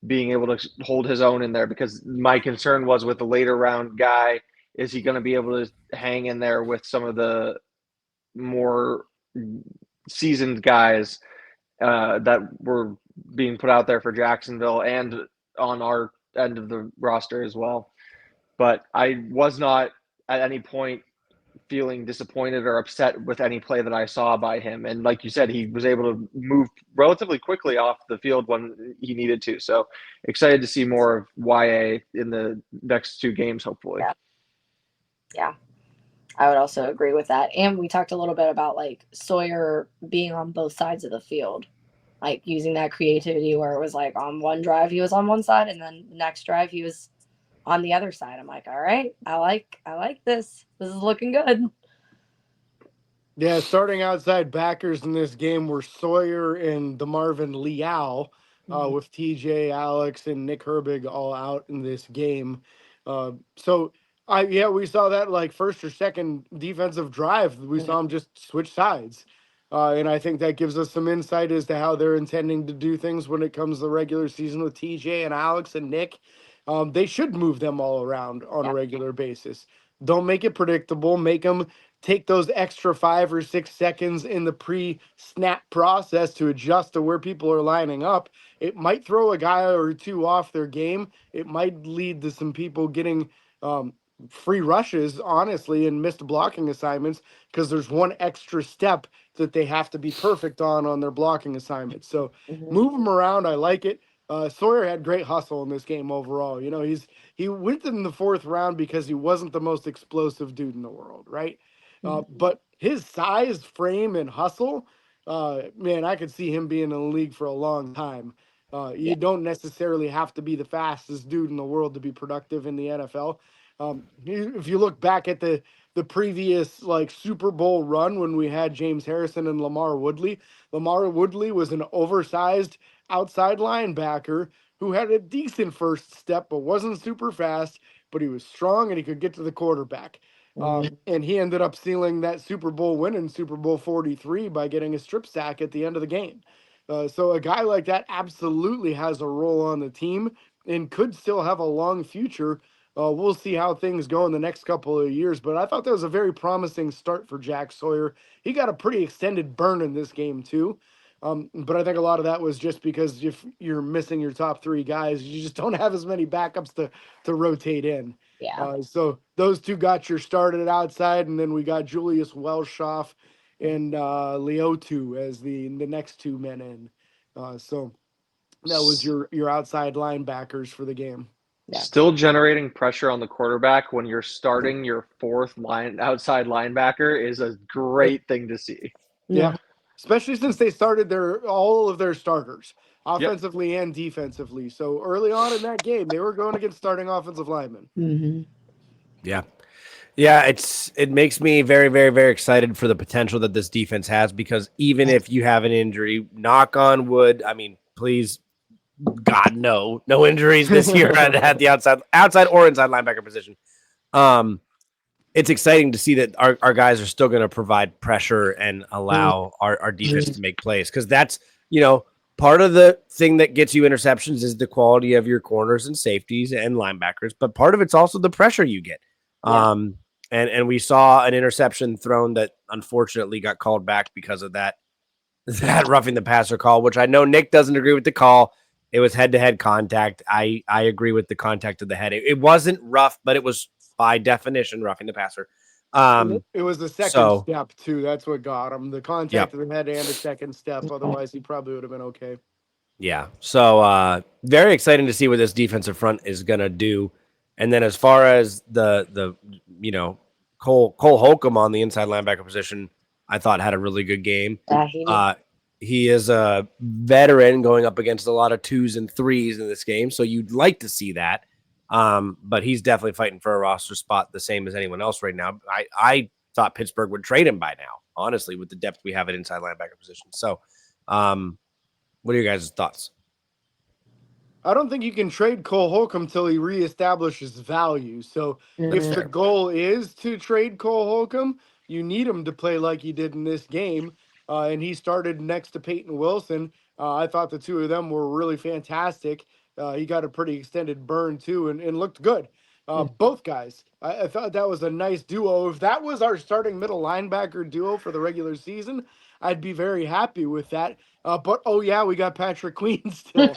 being able to hold his own in there, because my concern was with the later round guy, is he going to be able to hang in there with some of the more seasoned guys that were being put out there for Jacksonville and on our end of the roster as well. But I was not at any point feeling disappointed or upset with any play that I saw by him. And like you said, he was able to move relatively quickly off the field when he needed to. So excited to see more of YA in the next 2 games, hopefully. Yeah, I would also agree with that. And we talked a little bit about like Sawyer being on both sides of the field, like using that creativity where it was like on one drive he was on one side and then the next drive he was on the other side. I'm like, all right, I like this. This is looking good. Yeah, starting outside backers in this game were Sawyer and the Marvin Leal, with TJ, Alex, and Nick Herbig all out in this game. We saw that like first or second defensive drive. We saw them just switch sides. And I think that gives us some insight as to how they're intending to do things when it comes to the regular season with TJ and Alex and Nick. They should move them all around on a regular basis. Don't make it predictable. Make them take those extra 5 or 6 seconds in the pre-snap process to adjust to where people are lining up. It might throw a guy or two off their game. It might lead to some people getting free rushes, honestly, and missed blocking assignments because there's one extra step that they have to be perfect on their blocking assignments. So move them around. I like it. Sawyer had great hustle in this game overall. You know, he went in the 4th round because he wasn't the most explosive dude in the world, right? But his size, frame, and hustle, man, I could see him being in the league for a long time. You don't necessarily have to be the fastest dude in the world to be productive in the NFL. If you look back at the previous like Super Bowl run when we had James Harrison and Lamar Woodley was an oversized outside linebacker who had a decent first step but wasn't super fast, but he was strong and he could get to the quarterback. And he ended up sealing that Super Bowl win in Super Bowl 43 by getting a strip sack at the end of the game. So a guy like that absolutely has a role on the team and could still have a long future. We'll see how things go in the next couple of years, but I thought that was a very promising start for Jack Sawyer. He got a pretty extended burn in this game too. But I think a lot of that was just because if you're missing your top 3 guys, you just don't have as many backups to rotate in. Yeah. So those 2 got your started outside, and then we got Julius Welshoff and Leotu as the next 2 men in. So that was your outside linebackers for the game. Yeah. Still generating pressure on the quarterback when you're starting your 4th outside linebacker is a great thing to see. Yeah. Especially since they started all of their starters, Yep. offensively and defensively. So early on in that game, they were going against starting offensive linemen. Yeah. Yeah, it makes me very, very, very excited for the potential that this defense has, because even if you have an injury, knock on wood, I mean, please, God, no injuries this year at the outside or inside linebacker position. It's exciting to see that our guys are still going to provide pressure and allow our defense to make plays, because that's, part of the thing that gets you interceptions is the quality of your corners and safeties and linebackers, but part of it's also the pressure you get. And we saw an interception thrown that unfortunately got called back because of that roughing the passer call, which I know Nick doesn't agree with the call. It was head-to-head contact. I agree with the contact of the head. It wasn't rough, but it was by definition roughing the passer. It was the second step too. That's what got him. The contact of the head and a second step. Otherwise, he probably would have been okay. Yeah. So very exciting to see what this defensive front is going to do. And then as far as the Cole Holcomb on the inside linebacker position, I thought had a really good game. He is a veteran going up against a lot of 2s and 3s in this game, so you'd like to see that. But he's definitely fighting for a roster spot the same as anyone else right now. I thought Pittsburgh would trade him by now, honestly, with the depth we have at inside linebacker position. So what are your guys' thoughts? I don't think you can trade Cole Holcomb until he reestablishes value. So if the goal is to trade Cole Holcomb, you need him to play like he did in this game. And he started next to Peyton Wilson. I thought the 2 of them were really fantastic. He got a pretty extended burn too and looked good. Both guys. I thought that was a nice duo. If that was our starting middle linebacker duo for the regular season, I'd be very happy with that. But we got Patrick Queen still,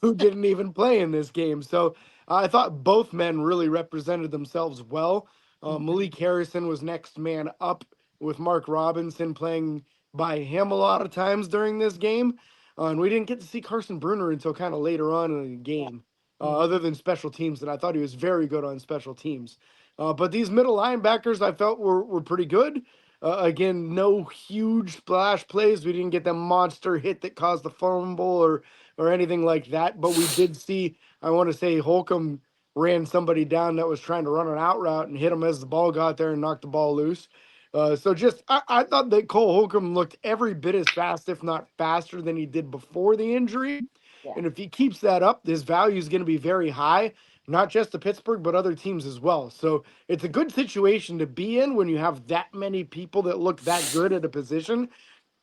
who didn't even play in this game. So I thought both men really represented themselves well. Malik Harrison was next man up with Mark Robinson playing by him a lot of times during this game. And we didn't get to see Carson Bruner until kind of later on in the game, other than special teams. And I thought he was very good on special teams. But these middle linebackers I felt were pretty good. Again, no huge splash plays. We didn't get that monster hit that caused the fumble or anything like that. But we did see, I want to say, Holcomb ran somebody down that was trying to run an out route and hit him as the ball got there and knocked the ball loose. I thought that Cole Holcomb looked every bit as fast, if not faster, than he did before the injury. Yeah. And if he keeps that up, his value is going to be very high, not just to Pittsburgh, but other teams as well. So it's a good situation to be in when you have that many people that look that good at a position.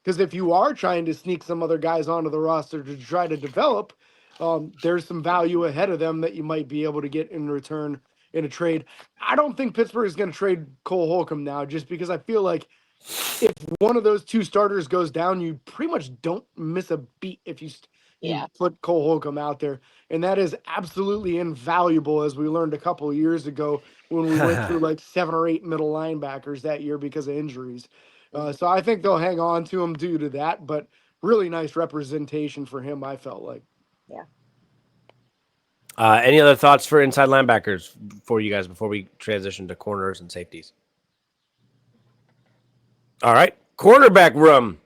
Because if you are trying to sneak some other guys onto the roster to try to develop, there's some value ahead of them that you might be able to get in return in a trade. I don't think Pittsburgh is going to trade Cole Holcomb now, just because I feel like if one of those two starters goes down, you pretty much don't miss a beat if you put Cole Holcomb out there. And that is absolutely invaluable, as we learned a couple of years ago when we went through like 7 or 8 middle linebackers that year because of injuries. So I think they'll hang on to him due to that, but really nice representation for him, I felt like. Yeah. Any other thoughts for inside linebackers for you guys before we transition to corners and safeties? All right, cornerback room.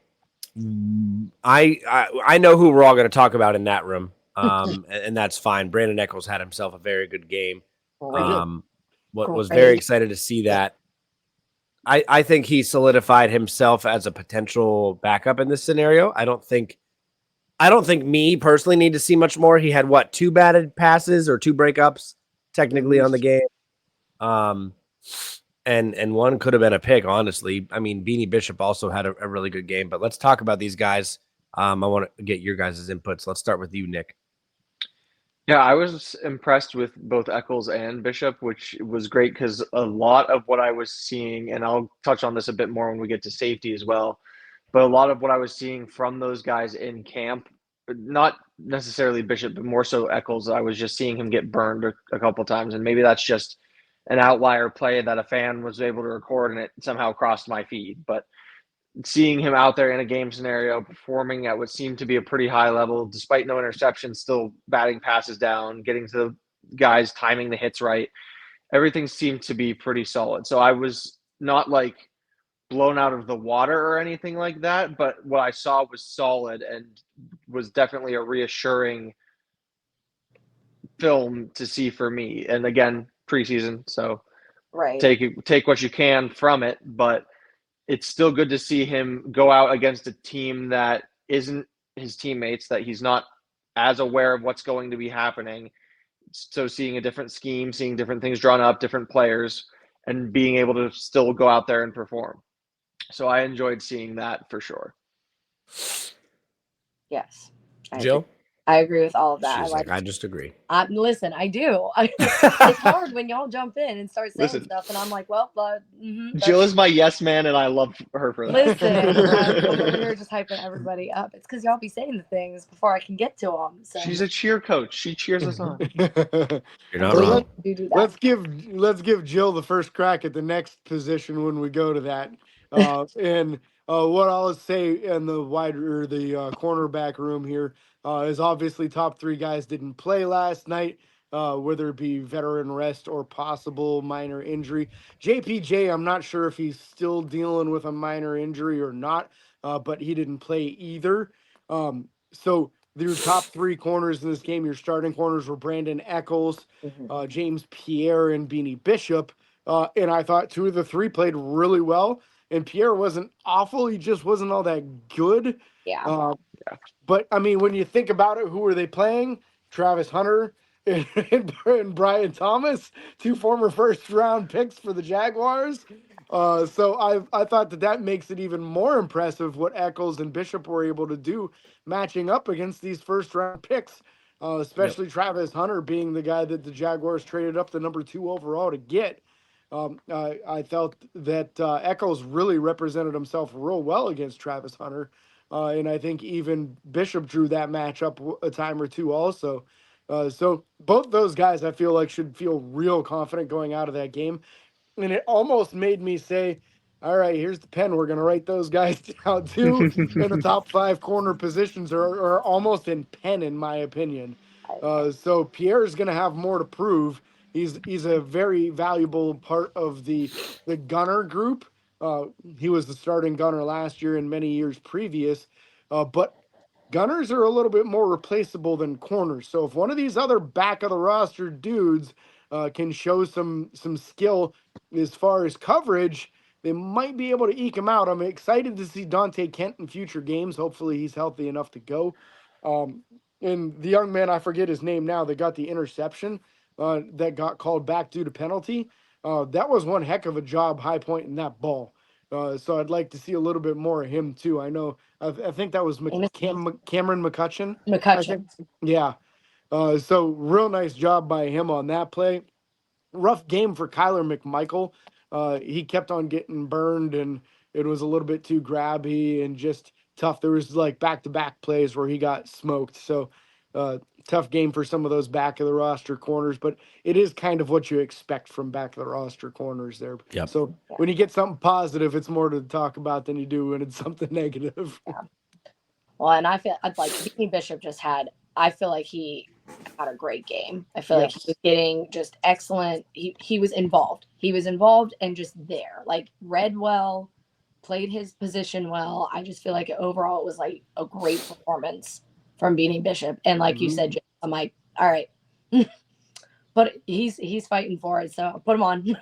I know who we're all going to talk about in that room, and that's fine. Brandon Echols had himself a very good game. Was very excited to see that. I think he solidified himself as a potential backup in this scenario. I don't think me personally need to see much more. He had 2 batted passes or 2 breakups technically on the game. And one could have been a pick, honestly. I mean, Beanie Bishop also had a really good game, but let's talk about these guys. I want to get your guys' inputs. Let's start with you, Nick. Yeah, I was impressed with both Eccles and Bishop, which was great because a lot of what I was seeing, and I'll touch on this a bit more when we get to safety as well, but a lot of what I was seeing from those guys in camp, not necessarily Bishop, but more so Eccles, I was just seeing him get burned a couple times, and maybe that's just an outlier play that a fan was able to record and it somehow crossed my feed. But seeing him out there in a game scenario, performing at what seemed to be a pretty high level, despite no interceptions, still batting passes down, getting to the guys, timing the hits right, everything seemed to be pretty solid. So I was not like blown out of the water or anything like that, but what I saw was solid and was definitely a reassuring film to see for me. And again, preseason, so Right. take what you can from it, but it's still good to see him go out against a team that isn't his teammates, that he's not as aware of what's going to be happening. So seeing a different scheme, seeing different things drawn up, different players, and being able to still go out there and perform. So I enjoyed seeing that for sure. Yes. Jill? I agree with all of that. She's I just agree. Listen, I do. It's hard when y'all jump in and start saying stuff, and I'm like, well, Jill is my yes man, and I love her for that. Listen, I'm over here just hyping everybody up. It's because y'all be saying the things before I can get to them. So. She's a cheer coach. She cheers us on. You're not wrong. Let's give Jill the first crack at the next position when we go to that. And what I'll say in the cornerback room here is obviously top 3 guys didn't play last night, whether it be veteran rest or possible minor injury. JPJ, I'm not sure if he's still dealing with a minor injury or not, but he didn't play either. So your top 3 corners in this game, your starting corners were Brandon Eccles, James Pierre, and Beanie Bishop. And I thought 2 of the 3 played really well. And Pierre wasn't awful. He just wasn't all that good. Yeah. But, I mean, when you think about it, who were they playing? Travis Hunter and Brian Thomas, 2 former first-round picks for the Jaguars. So I thought that makes it even more impressive what Eccles and Bishop were able to do matching up against these first-round picks, especially Travis Hunter being the guy that the Jaguars traded up the number 2 overall to get. I felt that Eccles really represented himself real well against Travis Hunter. And I think even Bishop drew that matchup a time or 2 also. So both those guys I feel like should feel real confident going out of that game. and it almost made me say, all right, here's the pen. We're going to write those guys down too. And the top 5 corner positions are almost in pen, in my opinion. So Pierre's going to have more to prove. He's a very valuable part of the gunner group. He was the starting gunner last year and many years previous. But gunners are a little bit more replaceable than corners. So if one of these other back of the roster dudes can show some skill as far as coverage, they might be able to eke him out. I'm excited to see Dante Kent in future games. Hopefully he's healthy enough to go. And the young man, I forget his name now, that got the interception that got called back due to penalty. That was one heck of a job high point in that ball. So I'd like to see a little bit more of him too. I know, I think that was Cameron McCutcheon. McCutcheon. Yeah. So real nice job by him on that play. Rough game for Kyler McMichael. He kept on getting burned, and it was a little bit too grabby and just tough. There was like back-to-back plays where he got smoked. So tough game for some of those back of the roster corners, but it is kind of what you expect from back of the roster corners there. Yep. So when you get something positive, it's more to talk about than you do when it's something negative. Yeah. Well, and I feel like Vinny Bishop I feel like he had a great game. I feel like he was getting just excellent. He was involved. He was involved and just there, like read well, played his position well. I just feel like overall it was like a great performance from Beanie Bishop. And like you said, I'm like, all right, but he's fighting for it. So put him on.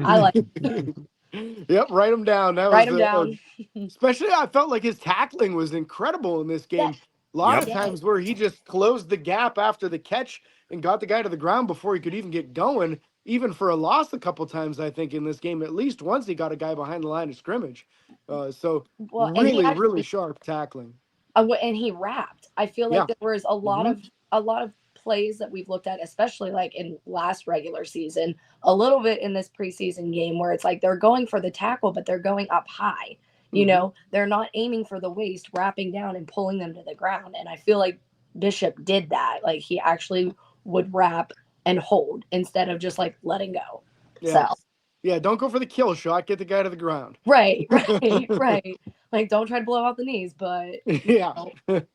I like it. Yep, write him down. Write him down. Especially, I felt like his tackling was incredible in this game. A lot of times where he just closed the gap after the catch and got the guy to the ground before he could even get going. Even for a loss a couple times, I think, in this game, at least once he got a guy behind the line of scrimmage. Really sharp tackling. And he wrapped. I feel like there was a lot of plays that we've looked at, especially like in last regular season, a little bit in this preseason game where it's like they're going for the tackle, but they're going up high. You know, they're not aiming for the waist, wrapping down and pulling them to the ground. And I feel like Bishop did that. Like he actually would wrap and hold instead of just like letting go. Yeah. So. Yeah, don't go for the kill shot. Get the guy to the ground. Right. Like, don't try to blow out the knees, but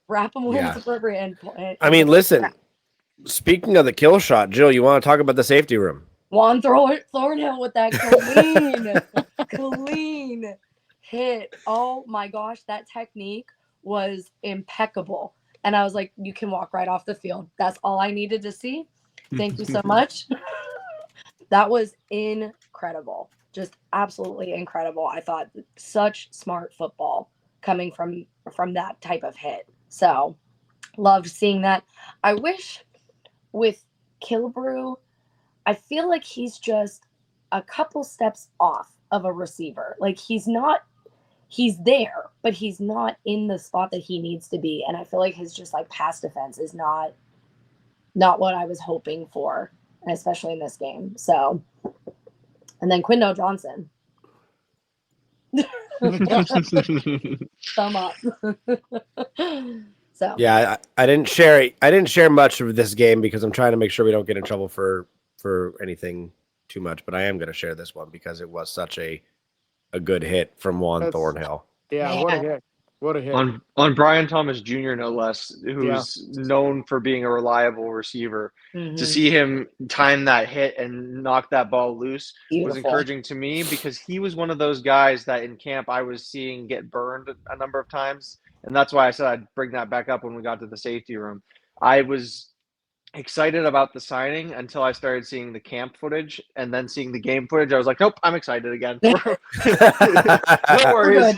wrap them when it's appropriate. I mean, listen, speaking of the kill shot, Jill, you want to talk about the safety room? Juan Thornhill with that clean hit. Oh my gosh, that technique was impeccable. And I was like, you can walk right off the field. That's all I needed to see. Thank you so much. That was incredible. Just absolutely incredible. I thought such smart football coming from that type of hit. So loved seeing that. I wish with Killebrew, I feel like he's just a couple steps off of a receiver. Like he's there, but he's not in the spot that he needs to be. And I feel like his just like pass defense is not what I was hoping for, especially in this game. So, and then Quindell Johnson. Thumb up. So yeah, I didn't share much of this game because I'm trying to make sure we don't get in trouble for anything too much, but I am going to share this one because it was such a good hit from Juan Thornhill. Yeah, what a hit. On Brian Thomas Jr., no less, who's known for being a reliable receiver. To see him time that hit and knock that ball loose was encouraging to me because he was one of those guys that in camp I was seeing get burned a number of times. And that's why I said I'd bring that back up when we got to the safety room. I was excited about the signing until I started seeing the camp footage and then seeing the game footage. I was like, nope, I'm excited again. No worries.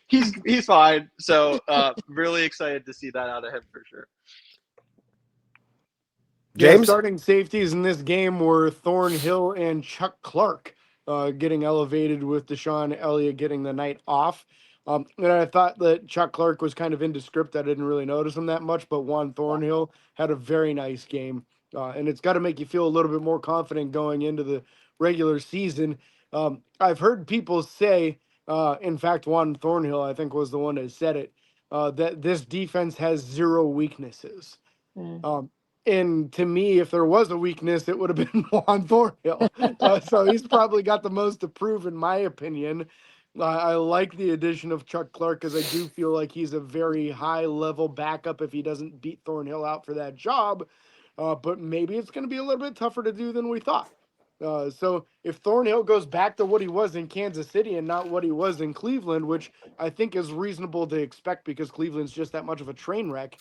He's fine. So really excited to see that out of him for sure. James? Starting safeties in this game were Thornhill and Chuck Clark getting elevated with Deshaun Elliott getting the night off. And I thought that Chuck Clark was kind of indescript. I didn't really notice him that much, but Juan Thornhill had a very nice game. And it's got to make you feel a little bit more confident going into the regular season. I've heard people say, in fact, Juan Thornhill, I think, was the one that said it, that this defense has zero weaknesses. And to me, if there was a weakness, it would have been Juan Thornhill. So he's probably got the most to prove, in my opinion. I like the addition of Chuck Clark because I do feel like he's a very high level backup if he doesn't beat Thornhill out for that job. But maybe it's going to be a little bit tougher to do than we thought. So if Thornhill goes back to what he was in Kansas City and not what he was in Cleveland, which I think is reasonable to expect because Cleveland's just that much of a train wreck.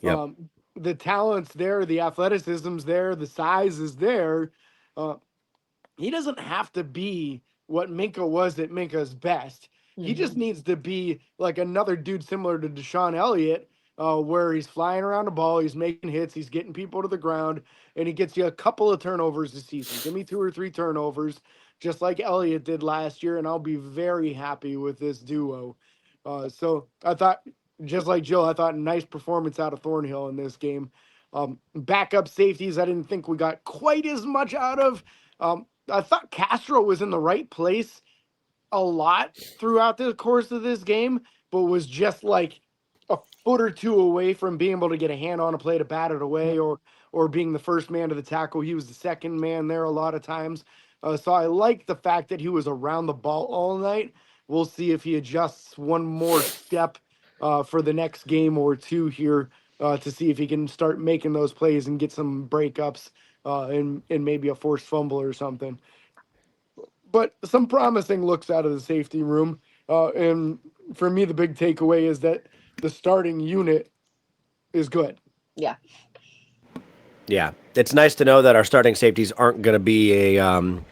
Yep. The talent's there, the athleticism's there, the size is there. Uh, he doesn't have to be what Minka was at Minka's best. He just needs to be like another dude similar to Deshaun Elliott, where he's flying around the ball, he's making hits, he's getting people to the ground, and he gets you a couple of turnovers this season. Give me 2 or 3 turnovers, just like Elliott did last year, and I'll be very happy with this duo. So I thought, just like Jill, I thought nice performance out of Thornhill in this game. Backup safeties, I didn't think we got quite as much out of. I thought Castro was in the right place a lot throughout the course of this game, but was just like a foot or two away from being able to get a hand on a play to bat it away or being the first man to the tackle. He was the second man there a lot of times. So I like the fact that he was around the ball all night. We'll see if he adjusts one more step for the next game or two here to see if he can start making those plays and get some breakups and maybe a forced fumble or something. But some promising looks out of the safety room. And for me, the big takeaway is that the starting unit is good. Yeah. Yeah, it's nice to know that our starting safeties aren't going to be a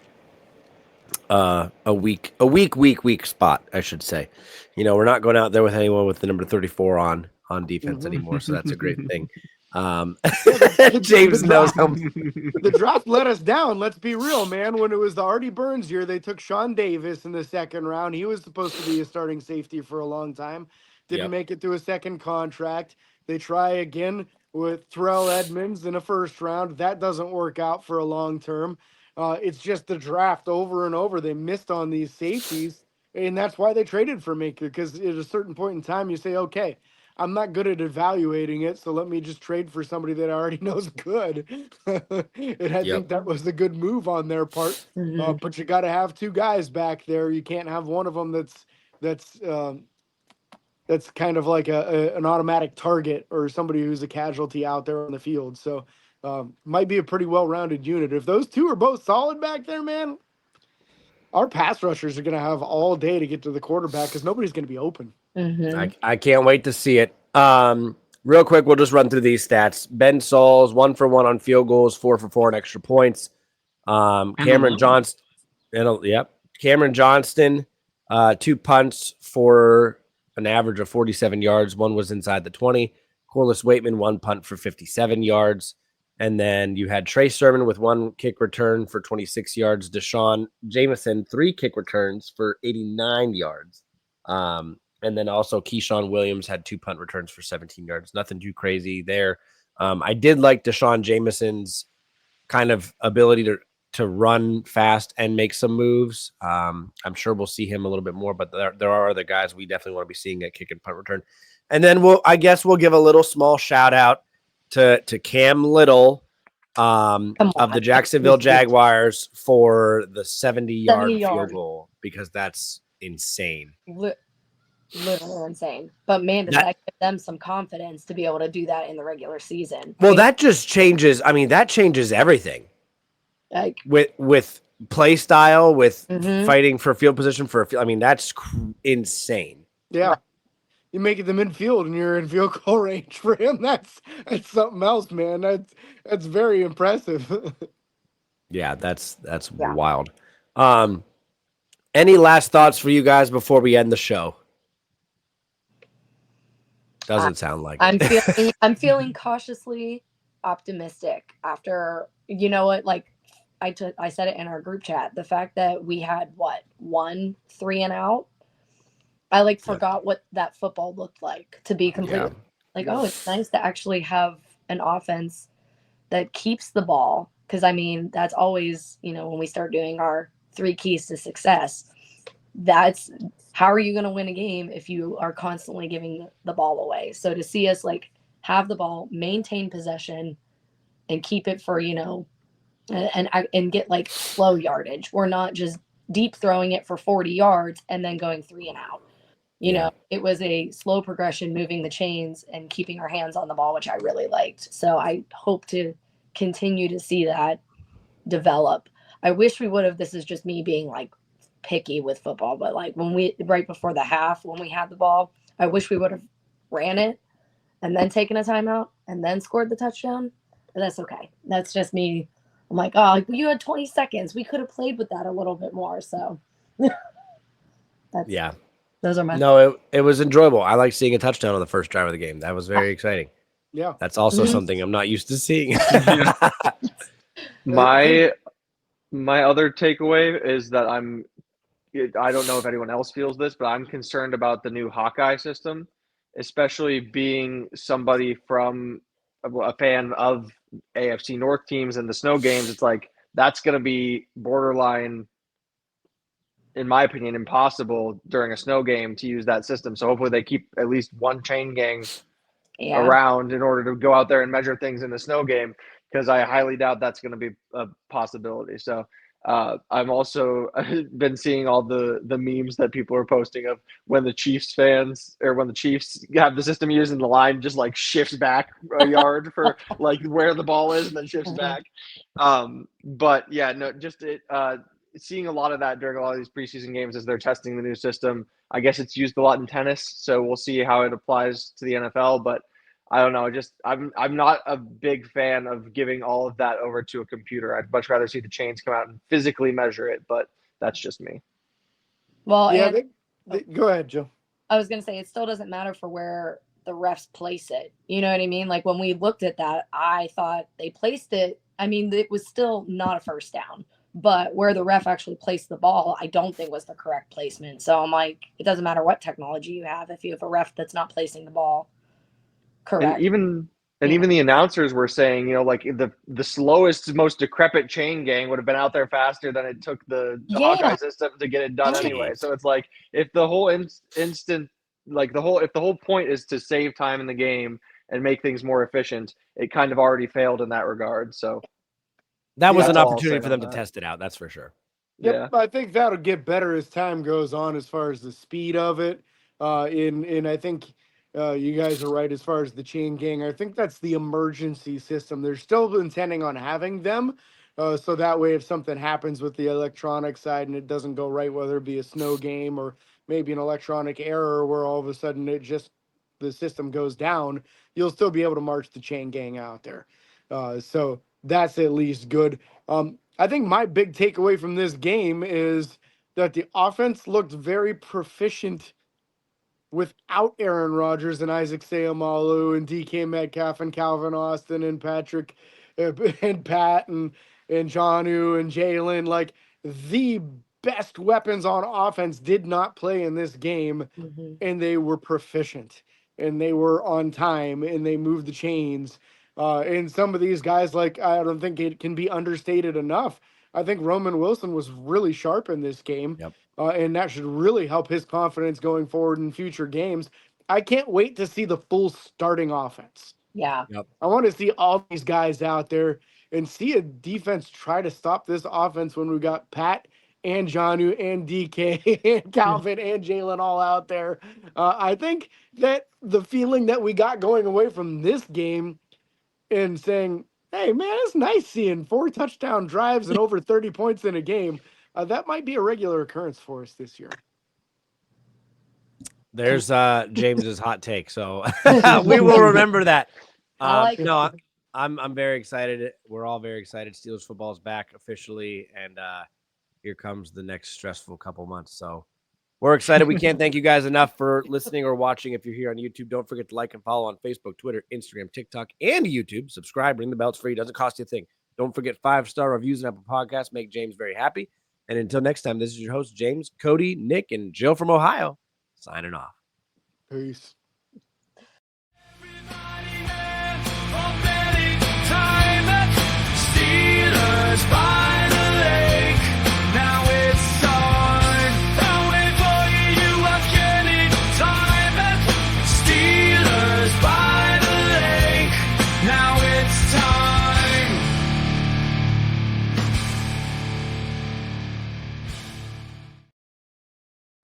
weak spot, I should say. You know, we're not going out there with anyone with the number 34 on defense anymore, so that's a great thing. James knows how. The draft let us down. Let's be real, man. When it was the Artie Burns year, they took Sean Davis in the second round. He was supposed to be a starting safety for a long time. Didn't make it to a second contract. They try again with Terrell Edmonds in a first round. That doesn't work out for a long term. It's just the draft over and over. They missed on these safeties, and that's why they traded for Minka, because at a certain point in time, you say, okay, I'm not good at evaluating it, so let me just trade for somebody that I already know is good. And I think that was the good move on their part. But you got to have 2 guys back there. You can't have one of them that's kind of like an automatic target or somebody who's a casualty out there on the field. So might be a pretty well-rounded unit. If those 2 are both solid back there, man, our pass rushers are going to have all day to get to the quarterback because nobody's going to be open. I can't wait to see it. Real quick, we'll just run through these stats. Ben Sauls, 1 for 1 on field goals, 4 for 4 on extra points. Cameron Johnston, Cameron Johnston, 2 punts for an average of 47 yards. 1 was inside the 20. Corliss Waitman, 1 punt for 57 yards. And then you had Trey Sermon with 1 kick return for 26 yards. Deshaun Jameson, 3 kick returns for 89 yards. And then also Keyshawn Williams had 2 punt returns for 17 yards. Nothing too crazy there. I did like Deshaun Jameson's kind of ability to run fast and make some moves. I'm sure we'll see him a little bit more, but there are other guys we definitely want to be seeing at kick and punt return. And then we'll give a little small shout out to Cam Little of the Jacksonville Jaguars for the 70-yard field goal, because that's insane. Literally insane. But man, does that give them some confidence to be able to do that in the regular season? Well, that just changes. I mean, that changes everything. Like with play style, with fighting for field position I mean, that's insane. Yeah. You make it the midfield and you're in field goal range for him. That's something else, man. That's very impressive. Yeah, that's wild. Any last thoughts for you guys before we end the show? Doesn't sound like it. I'm feeling cautiously optimistic after, you know what, like I said it in our group chat, the fact that we had 1 3 and out. I forgot what that football looked like, to be completely it's nice to actually have an offense that keeps the ball. Cause I mean, that's always, when we start doing our 3 keys to success, that's how are you going to win a game if you are constantly giving the ball away? So to see us have the ball, maintain possession, and keep it for, and get like slow yardage. We're not just deep throwing it for 40 yards and then going 3 and out. It was a slow progression, moving the chains and keeping our hands on the ball, which I really liked. So I hope to continue to see that develop. I wish we would have, this is just me being like picky with football, but like right before the half, when we had the ball, I wish we would have ran it and then taken a timeout and then scored the touchdown. But that's okay. That's just me. I'm like, oh, you had 20 seconds. We could have played with that a little bit more. So Yeah. Those are my No, it was enjoyable. I like seeing a touchdown on the first drive of the game. That was very exciting. Yeah. That's also something I'm not used to seeing. My other takeaway is that I don't know if anyone else feels this, but I'm concerned about the new Hawkeye system, especially being somebody from a fan of AFC North teams and the snow games. It's like that's going to be borderline, in my opinion, impossible during a snow game to use that system. So hopefully they keep at least one chain gang around in order to go out there and measure things in the snow game, because I highly doubt that's going to be a possibility. So I've also been seeing all the memes that people are posting of when the Chiefs fans, or when the Chiefs have the system used and the line just like shifts back a yard for like where the ball is and then shifts back. But yeah, no, just seeing a lot of that during a lot of these preseason games as they're testing the new system. I guess it's used a lot in tennis, so we'll see how it applies to the NFL. But I don't know. Just I'm not a big fan of giving all of that over to a computer. I'd much rather see the chains come out and physically measure it. But that's just me. Well, yeah. Go ahead, Joe. I was going to say, it still doesn't matter for where the refs place it. You know what I mean? Like when we looked at that, I thought they placed it. I mean, it was still not a first down, but where the ref actually placed the ball, I don't think was the correct placement. So I'm like, it doesn't matter what technology you have. If you have a ref that's not placing the ball correct. And even the announcers were saying, like the slowest, most decrepit chain gang would have been out there faster than it took the Hawkeye system to get it done anyway. So it's like, if the whole if the whole point is to save time in the game and make things more efficient, it kind of already failed in that regard. So that was an opportunity for them to test it out. That's for sure. Yep, yeah. I think that'll get better as time goes on, as far as the speed of it. And I think you guys are right as far as the chain gang. I think that's the emergency system. They're still intending on having them, so that way if something happens with the electronic side and it doesn't go right, whether it be a snow game or maybe an electronic error where all of a sudden the system goes down, you'll still be able to march the chain gang out there. So that's at least good. I think my big takeaway from this game is that the offense looked very proficient without Aaron Rodgers and Isaac Seumalo and DK Metcalf and Calvin Austin and Patrick and Pat and Jonnu and Jalen. Like, the best weapons on offense did not play in this game, and they were proficient and they were on time and they moved the chains. And some of these guys, like, I don't think it can be understated enough. I think Roman Wilson was really sharp in this game. Yep. And that should really help his confidence going forward in future games. I can't wait to see the full starting offense. Yeah. Yep. I want to see all these guys out there and see a defense try to stop this offense when we got Pat and Jonnu and DK and Calvin and Jalen all out there. I think that the feeling that we got going away from this game and saying, hey, man, it's nice seeing 4 touchdown drives and over 30 points in a game. That might be a regular occurrence for us this year. There's James's hot take, so we will remember that. No, I'm very excited. We're all very excited. Steelers football is back officially, and here comes the next stressful couple months. So we're excited. We can't thank you guys enough for listening or watching. If you're here on YouTube, don't forget to like and follow on Facebook, Twitter, Instagram, TikTok, and YouTube. Subscribe, ring the bell. It's free. It doesn't cost you a thing. Don't forget 5-star reviews and Apple Podcasts. Make James very happy. And until next time, this is your host, James, Cody, Nick, and Jill from Ohio, signing off. Peace.